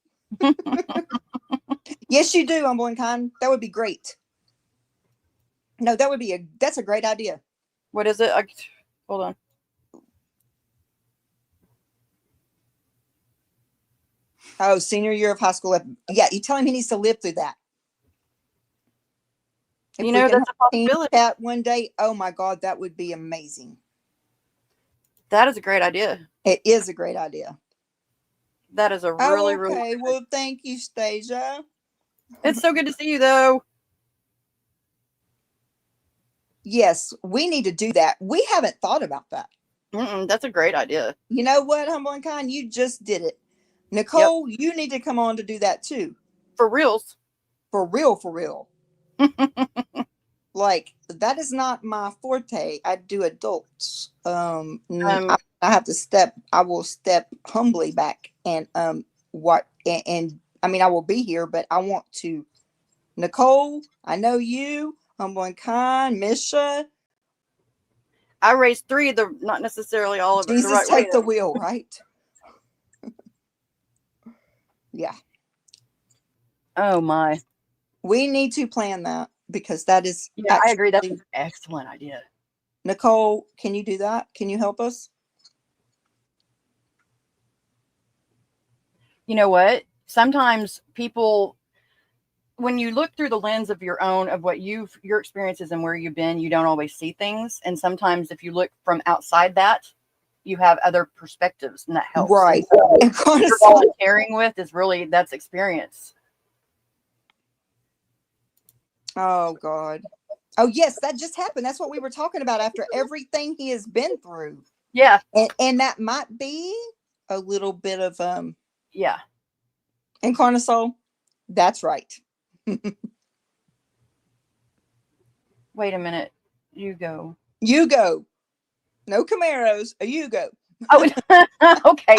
Yes, you do, Humble and Kind. That would be great. No, that's a great idea. What is it? Hold on. Oh, senior year of high school. Yeah, you tell him he needs to live through that. If that's a possibility. That one day, oh my God, that would be amazing. That is a great idea. It is a great idea. That is a really, really. Okay, well, thank you, Stasia. It's so good to see you, though. Yes, we need to do that. We haven't thought about that. That's a great idea. You know what, Humble and Kind? You just did it. Nicole, you need to come on to do that too. For reals. For real. Like, that is not my forte. I do adults. I have to I will step humbly back and I mean, I will be here, but I want to. Nicole, I know you, Humble and Kind, Misha. I raised 3 of them, not necessarily all of them. Jesus, take the wheel, right? Yeah. Oh my. We need to plan that because that is. Yeah, I agree. That's an excellent idea. Nicole, can you do that? Can you help us? You know what? Sometimes people, when you look through the lens of your your experiences and where you've been, you don't always see things. And sometimes if you look from outside that, you have other perspectives, and that helps. Right. And so what you're volunteering with is really, that's experience. Oh God. Oh yes, that just happened. That's what we were talking about after everything he has been through. Yeah. And that might be a little bit of yeah. Incarnate Soul. That's right. Wait a minute. You go. You go. No Camaros. You go. Oh, okay.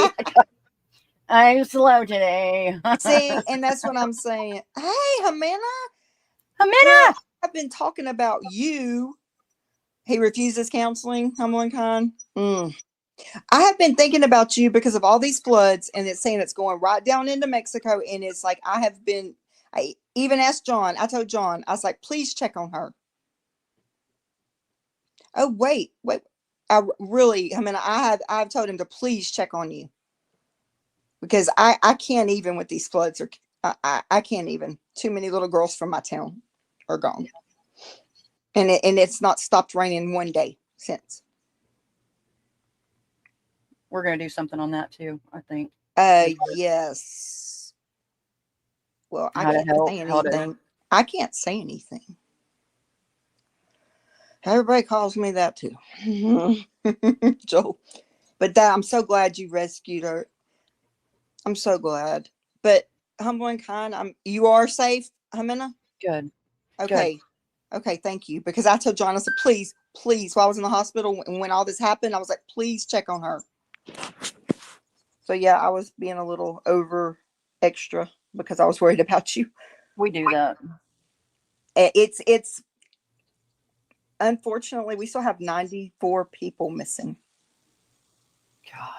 I'm slow today. See, and that's what I'm saying. Hey, Jimena. I've been talking about you. He refuses counseling, Humble and Kind. I have been thinking about you because of all these floods, and it's saying it's going right down into Mexico. And it's like, I even asked John, I told John, I was like, please check on her. Oh, wait. I've told him to please check on you because I can't even with these floods, or I can't even. Too many little girls from my town are gone. And it's not stopped raining one day since. We're going to do something on that too, I think. Yes. Well, I can't say anything. Everybody calls me that too. Joel. But that I'm so glad you rescued her. I'm so glad. But humble and kind, you are safe, Jimena? Good. Okay. Good. Okay, thank you. Because I told John, I said, please, while I was in the hospital and when all this happened, I was like, please check on her. So yeah, I was being a little over extra because I was worried about you. We do that. It's unfortunately we still have 94 people missing. God.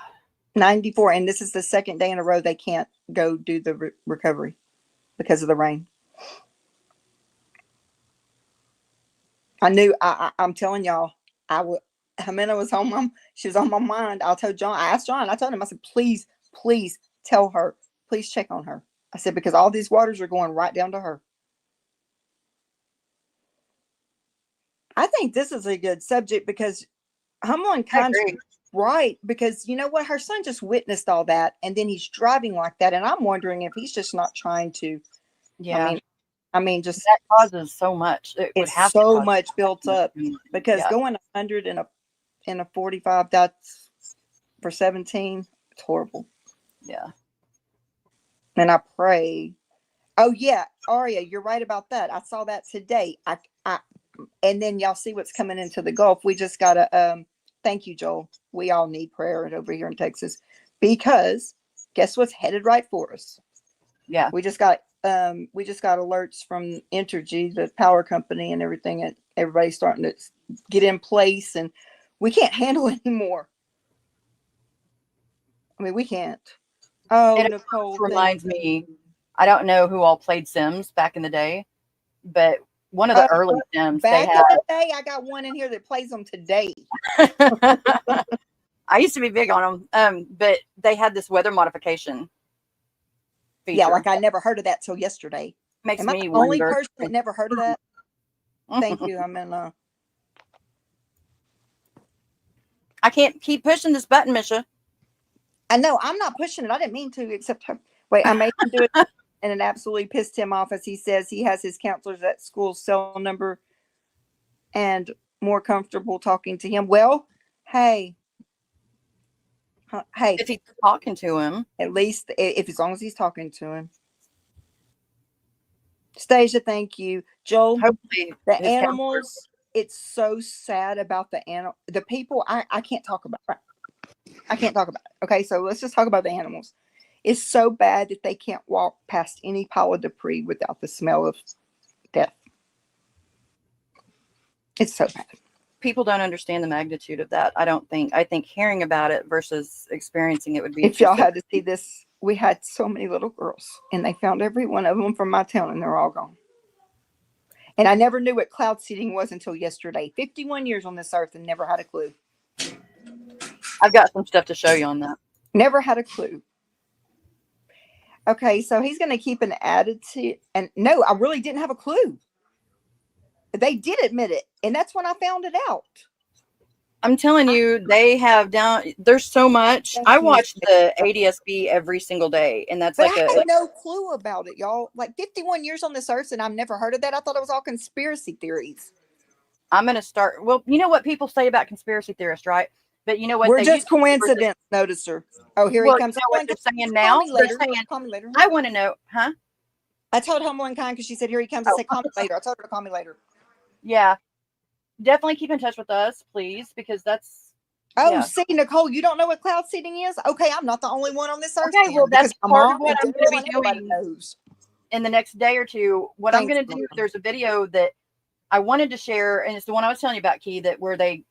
94, and this is the second day in a row they can't go do the recovery because of the rain. I knew. I'm telling y'all. Jimena was on she was on my mind. I told John. I asked John. I told him. I said, please tell her. Please check on her. I said because all these waters are going right down to her. I think this is a good subject because humble and kind. Right, because you know what? Her son just witnessed all that, and then he's driving like that, and I'm wondering if he's just not trying to. Yeah. I mean, just that causes so much. It's so much built up because going 100 in a 45, that's for 17. It's horrible. Yeah. And I pray. Oh yeah, Aria, you're right about that. I saw that today. And then y'all see what's coming into the Gulf. We just gotta. Thank you, Joel. We all need prayer over here in Texas because guess what's headed right for us? Yeah. We just got alerts from Entergy, the power company, and everything, and everybody's starting to get in place, and we can't handle it anymore. I mean, we can't. Oh, it Nicole reminds me. I don't know who all played Sims back in the day, but one of the early Sims back they had. in the day, I got one in here that plays them today. I used to be big on them, but they had this weather modification feature. Yeah, like I never heard of that till yesterday. Makes me the wonder. Only person that never heard of that. Thank you. I can't keep pushing this button, Misha. I know I'm not pushing it. I didn't mean to, except wait, I made him do it, and it absolutely pissed him off as he says he has his counselors at school's cell number and more comfortable talking to him. Well, hey, if he's talking to him, at least if as long as he's talking to him. Stasia, thank you, Joel. Hopefully, the animals. It's so sad about the people. I can't talk about it. I can't talk about it. Okay, so let's just talk about the animals. It's so bad that they can't walk past any pile of debris without the smell of death. It's so bad. People don't understand the magnitude of that. I don't think. I think hearing about it versus experiencing it would be. If y'all had to see this, we had so many little girls, and they found every one of them from my town, and they're all gone. And I never knew what cloud seeding was until yesterday. 51 years on this earth and never had a clue. I've got some stuff to show you on that. Never had a clue. Okay, so he's going to keep an attitude. And no, I really didn't have a clue. They did admit it. And that's when I found it out. I'm telling you, they have there's so much. I watch the ADSB every single day. And that's but I had no clue about it, y'all. Like 51 years on this earth and I've never heard of that. I thought it was all conspiracy theories. I'm going to start. Well, you know what people say about conspiracy theorists, right? But you know what? We're just coincidence, noticer. Oh, here he comes. You know what they're saying now? They're saying, call me later. I want to know, huh? I told Humble and Kind because she said, here he comes. I said, call me later. I told her to call me later. Yeah. Definitely keep in touch with us, please, because that's. Oh, yeah. See, Nicole, you don't know what cloud seeding is? Okay, I'm not the only one on this earth. Okay, well, that's part of what I'm going to be doing in the next day or two. What I'm going to do, there's a video that I wanted to share, and it's the one I was telling you about, Key, that where they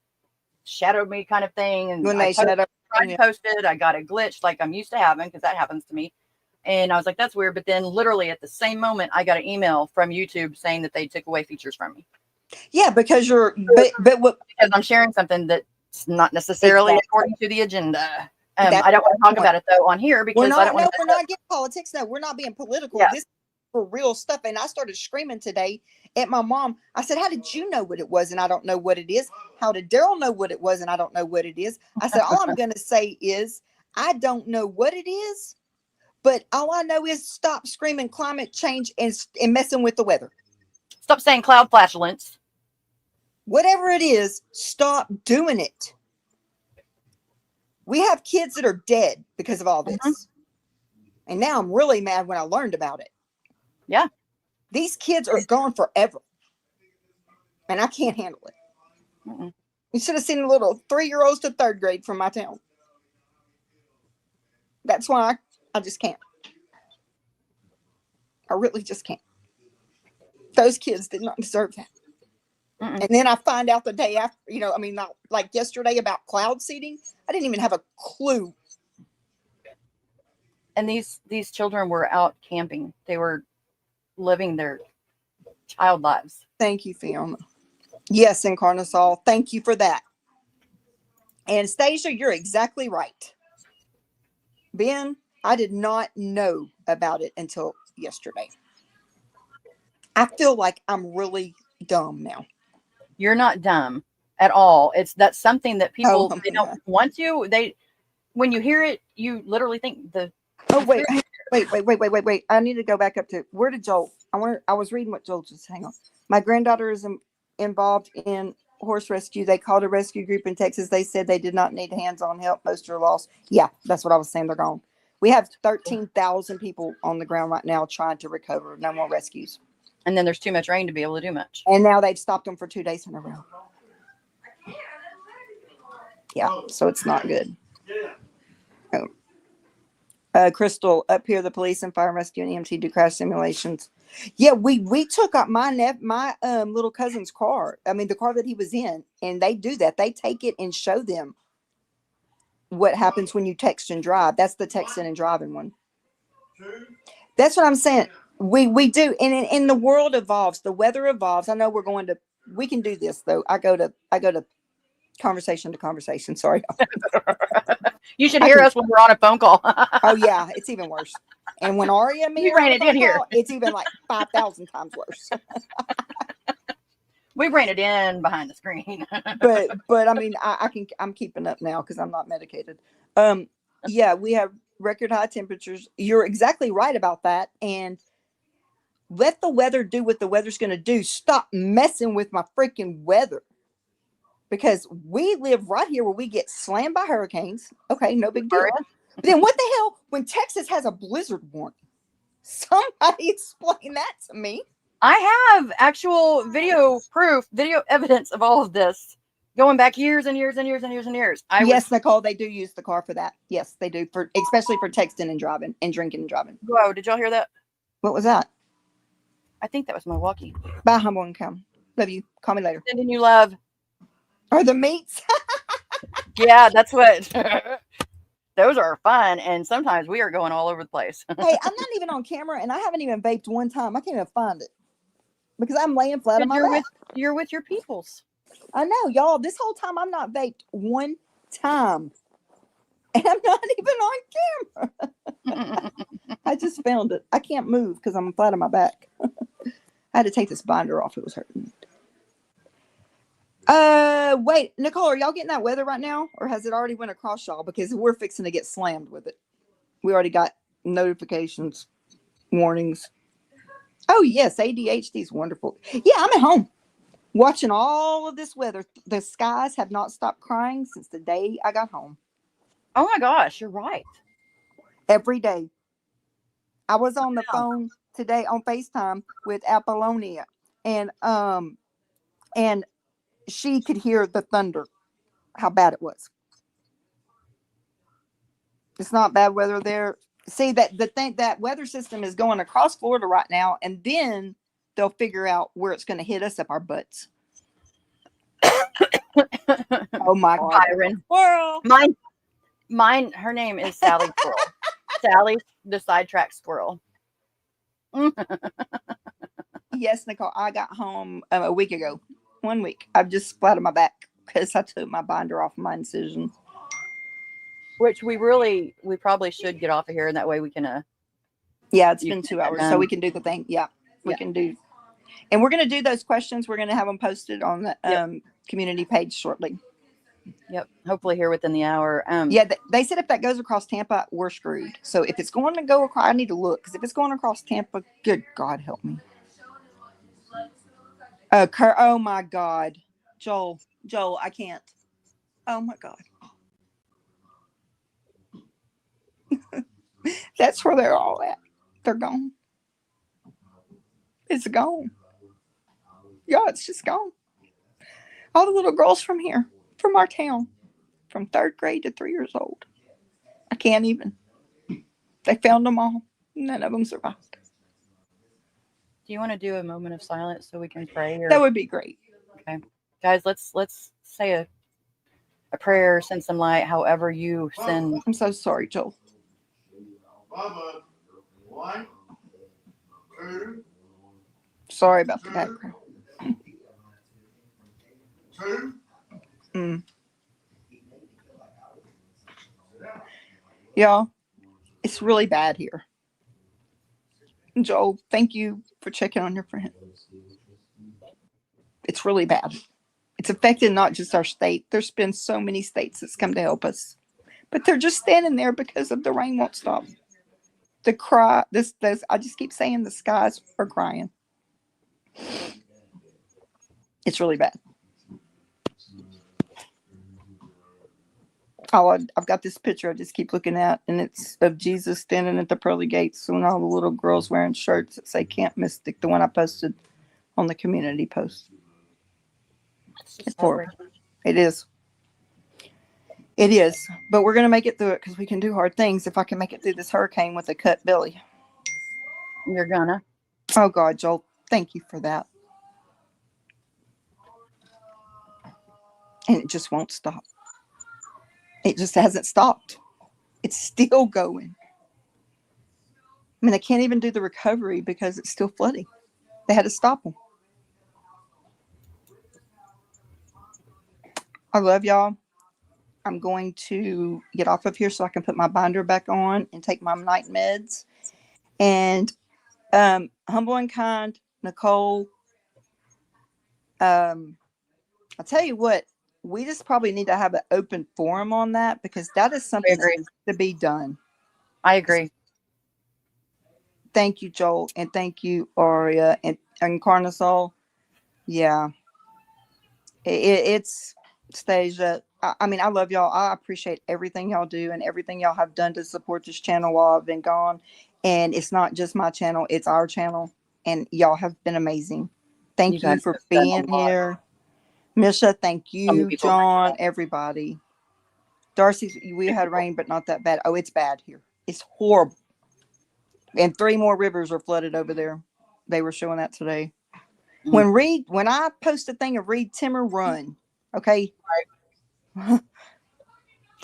shadowed me kind of thing. And when I tried to post it, I got a glitch like I'm used to having because that happens to me. And I was like, that's weird. But then literally at the same moment, I got an email from YouTube saying that they took away features from me. Yeah, because you're, but what? Because I'm sharing something that's not necessarily according to the agenda. I don't want to talk about it though on here because I don't want to. We're not getting politics. No, we're not being political. Yeah. This is for real stuff. And I started screaming today at my mom. I said, how did you know what it was? And I don't know what it is. How did Daryl know what it was? And I don't know what it is. I said, all I'm going to say is I don't know what it is, but all I know is stop screaming climate change and messing with the weather. Stop saying cloud flatulence. Whatever it is, stop doing it. We have kids that are dead because of all this. Mhm. And now I'm really mad when I learned about it. Yeah. These kids are gone forever. And I can't handle it. Mm-mm. You should have seen the little 3-year-olds to 3rd grade from my town. That's why I just can't. I really just can't. Those kids did not deserve that. Mm-mm. And then I find out the day after, you know, I mean, not like yesterday about cloud seeding. I didn't even have a clue. And these children were out camping. They were living their child lives. Thank you, Fiona. Yes, Incarnasol. Thank you for that. And Stasia, you're exactly right. Ben, I did not know about it until yesterday. I feel like I'm really dumb now. You're not dumb at all. That's something that people Oh, they don't want to. When you hear it, you literally think Oh, wait. I need to go back up to where did Joel? I was reading what Joel just hang on. My granddaughter is involved in horse rescue. They called a rescue group in Texas. They said they did not need hands-on help. Most are lost. Yeah, that's what I was saying. They're gone. We have 13,000 people on the ground right now trying to recover. No more rescues. and then there's too much rain to be able to do much. And now they've stopped them for 2 days in a row. Yeah, so it's not good. Crystal, up here, the police and fire rescue and EMT do crash simulations. Yeah, we took up my little cousin's car. I mean, the car that he was in, and they do that. They take it and show them what happens when you text and drive. That's the texting and driving one. That's what I'm saying. We do, and the world evolves. The weather evolves. I know we can do this though. I go to conversation to conversation. Sorry. You should hear us when we're on a phone call. Oh yeah, it's even worse. And when Aria and me We are ran on it the in phone here. call, it's even like 5,000 times worse. We ran it in behind the screen. But I mean, I'm keeping up now because I'm not medicated. Yeah, we have record high temperatures. You're exactly right about that. And let the weather do what the weather's going to do. Stop messing with my freaking weather. Because we live right here where we get slammed by hurricanes. Okay, no big deal. But then what the hell when Texas has a blizzard warning? Somebody explain that to me. I have actual video proof, video evidence of all of this going back years and years and years and years and years. Yes, Nicole, they do use the car for that. Yes, they do, especially for texting and driving and drinking and driving. Whoa, did y'all hear that? What was that? I think that was Milwaukee. Bye, humble and come. Love you. Call me later. Sending you love. Are the meats? Yeah, that's what. Those are fun, and sometimes we are going all over the place. Hey, I'm not even on camera, and I haven't even vaped one time. I can't even find it because I'm laying flat on my back. You're with your peoples. I know, y'all. This whole time I'm not vaped one time, and I'm not even on camera. I just found it. I can't move because I'm flat on my back. I had to take this binder off. It was hurting. Wait, Nicole, are y'all getting that weather right now, or has it already went across y'all? Because we're fixing to get slammed with it. We already got notifications, warnings. Oh yes, ADHD is wonderful. Yeah, I'm at home watching all of this weather. The skies have not stopped crying since the day I got home. Oh my gosh, you're right. Every day. I was on the phone today on FaceTime with Apollonia, and she could hear the thunder, how bad it was. It's not bad weather there. See, that weather system is going across Florida right now, and then they'll figure out where it's going to hit us up our butts. Oh my God. Byron. Squirrel. Mine, her name is Sally Squirrel. Sally, the sidetrack squirrel. Yes, Nicole, I got home a week ago. 1 week. I've just splattered my back because I took my binder off my incision. Which we probably should get off of here, and that way we can. Yeah, it's been 2 hours, so we can do the thing. Yeah, we can do. And we're going to do those questions. We're going to have them posted on the community page shortly. Yep. Hopefully here within the hour. Yeah, they said if that goes across Tampa, we're screwed. So if it's going to go across, I need to look, because if it's going across Tampa, good God help me. Oh my God. Joel, I can't. Oh my God. That's where they're all at. They're gone. It's gone. Yeah, it's just gone. All the little girls from here, from our town, from 3rd grade to 3 years old. I can't even. They found them all. None of them survived. Do you want to do a moment of silence so we can pray? Or... That would be great. Okay, guys, let's say a prayer, send some light, however you send. I'm so sorry, Joel. Bubba, 1, 2, Sorry about the background. 2. Y'all, it's really bad here. Joel, thank you for checking on your friend. It's really bad. It's affected not just our state. There's been so many states that's come to help us. But they're just standing there because of the rain won't stop. The cry, this I just keep saying the skies are crying. It's really bad. Oh, I've got this picture I just keep looking at, and it's of Jesus standing at the pearly gates and all the little girls wearing shirts that say Camp Mystic, the one I posted on the community post. It's horrible. It is. It is. But we're going to make it through it because we can do hard things if I can make it through this hurricane with a cut belly. You're gonna. Oh, God, Joel, thank you for that. And it just won't stop. It just hasn't stopped. It's still going. I mean, they can't even do the recovery because it's still flooding. They had to stop them. I love y'all. I'm going to get off of here so I can put my binder back on and take my night meds. And Humble and Kind, Nicole, I'll tell you what, we just probably need to have an open forum on that because that is something that needs to be done. I agree. Thank you, Joel, and thank you, Aria, and Carnosol. Yeah, it's Stasia. I mean, I love y'all. I appreciate everything y'all do and everything y'all have done to support this channel while I've been gone. And it's not just my channel; it's our channel, and y'all have been amazing. Thank you for being here. Misha, thank you, John, everybody. Darcy, we had rain, but not that bad. Oh, it's bad here. It's horrible. And 3 more rivers are flooded over there. They were showing that today. When I post a thing of Reed Timmer, run. Okay. Right.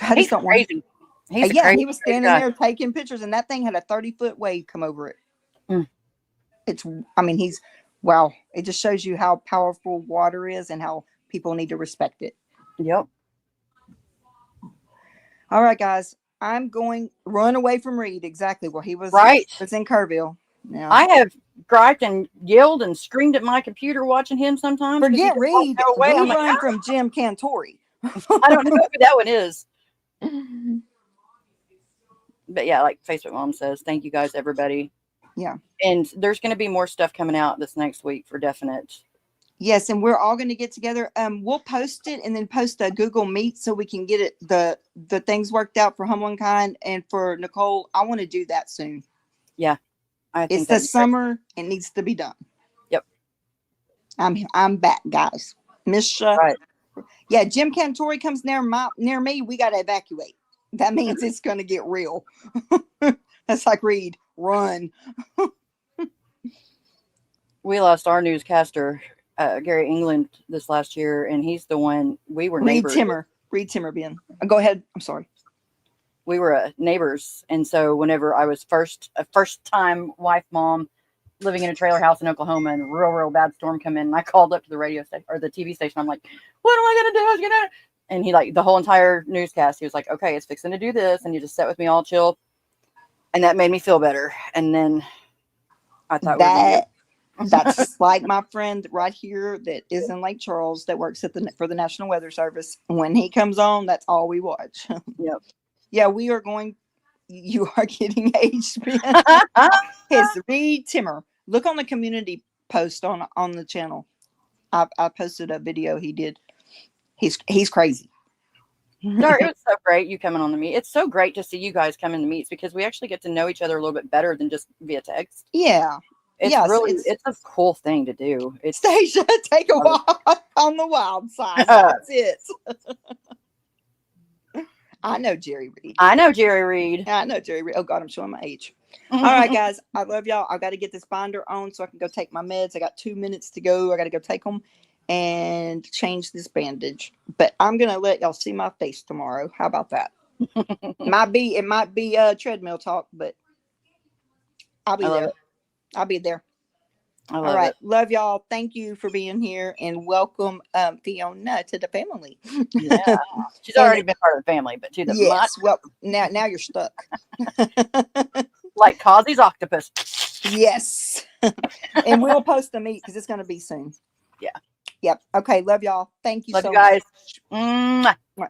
I just don't want crazy. He was standing there taking pictures, and that thing had a 30-foot wave come over it. Wow. It just shows you how powerful water is and how people need to respect it. Yep. All right, guys. I'm going run away from Reed. Exactly. Well, he was It's in Kerrville. Yeah. I have griped and yelled and screamed at my computer watching him sometimes. Forget Reed. We run from Jim Cantori. I don't know who that one is. But yeah, like Facebook Mom says, thank you guys, everybody. Yeah. And there's going to be more stuff coming out this next week for definite. Yes, and we're all going to get together. We'll post it and then post a Google Meet so we can get it the things worked out for Humble and Kind and for Nicole. I want to do that soon. Yeah, I think it's the summer. It needs to be done. Yep. I'm back, guys. Misha. Right. Yeah, Jim Cantori comes near me. We got to evacuate. That means it's going to get real. That's like Reed. Run. We lost our newscaster. Gary England this last year, and he's the one we were neighbors. Reed Timmer, Ben. Go ahead. I'm sorry. We were neighbors, and so whenever I was a first-time wife, mom, living in a trailer house in Oklahoma, and a real bad storm come in, and I called up to the radio station or the TV station. I'm like, "What am I gonna do? And he the whole entire newscast. He was like, "Okay, it's fixing to do this," and he just sat with me all chill, and that made me feel better. And then I thought that's like my friend right here that is in Lake Charles that works for the National Weather Service. When he comes on, that's all we watch. Yep. Yeah, we are going. You are getting aged. It's Reed Timmer. Look on the community post on the channel. I posted a video he did He's crazy. Dar, it was so great you coming on the meet. It's so great to see you guys come in the meets because we actually get to know each other a little bit better than just via text. Yeah. It's Yes, really it's a cool thing to do. It's Stacia, take a walk on the wild side. That's it. I know Jerry Reed. I know Jerry Reed. I know Jerry Reed. Oh God, I'm showing my age. All right, guys. I love y'all. I got to get this binder on so I can go take my meds. I got 2 minutes to go. I got to go take them and change this bandage. But I'm gonna let y'all see my face tomorrow. How about that? It might be treadmill talk, but I'll be there. I'll be there. I love All right. it. Love y'all. Thank you for being here and welcome Fiona to the family. Yeah. She's already been part of the family, but to the yes. Well, now you're stuck. Like Kazi's octopus. Yes. And we'll post the meet because it's going to be soon. Yeah. Yep. Okay. Love y'all. Thank you Love so you guys. much. Mwah.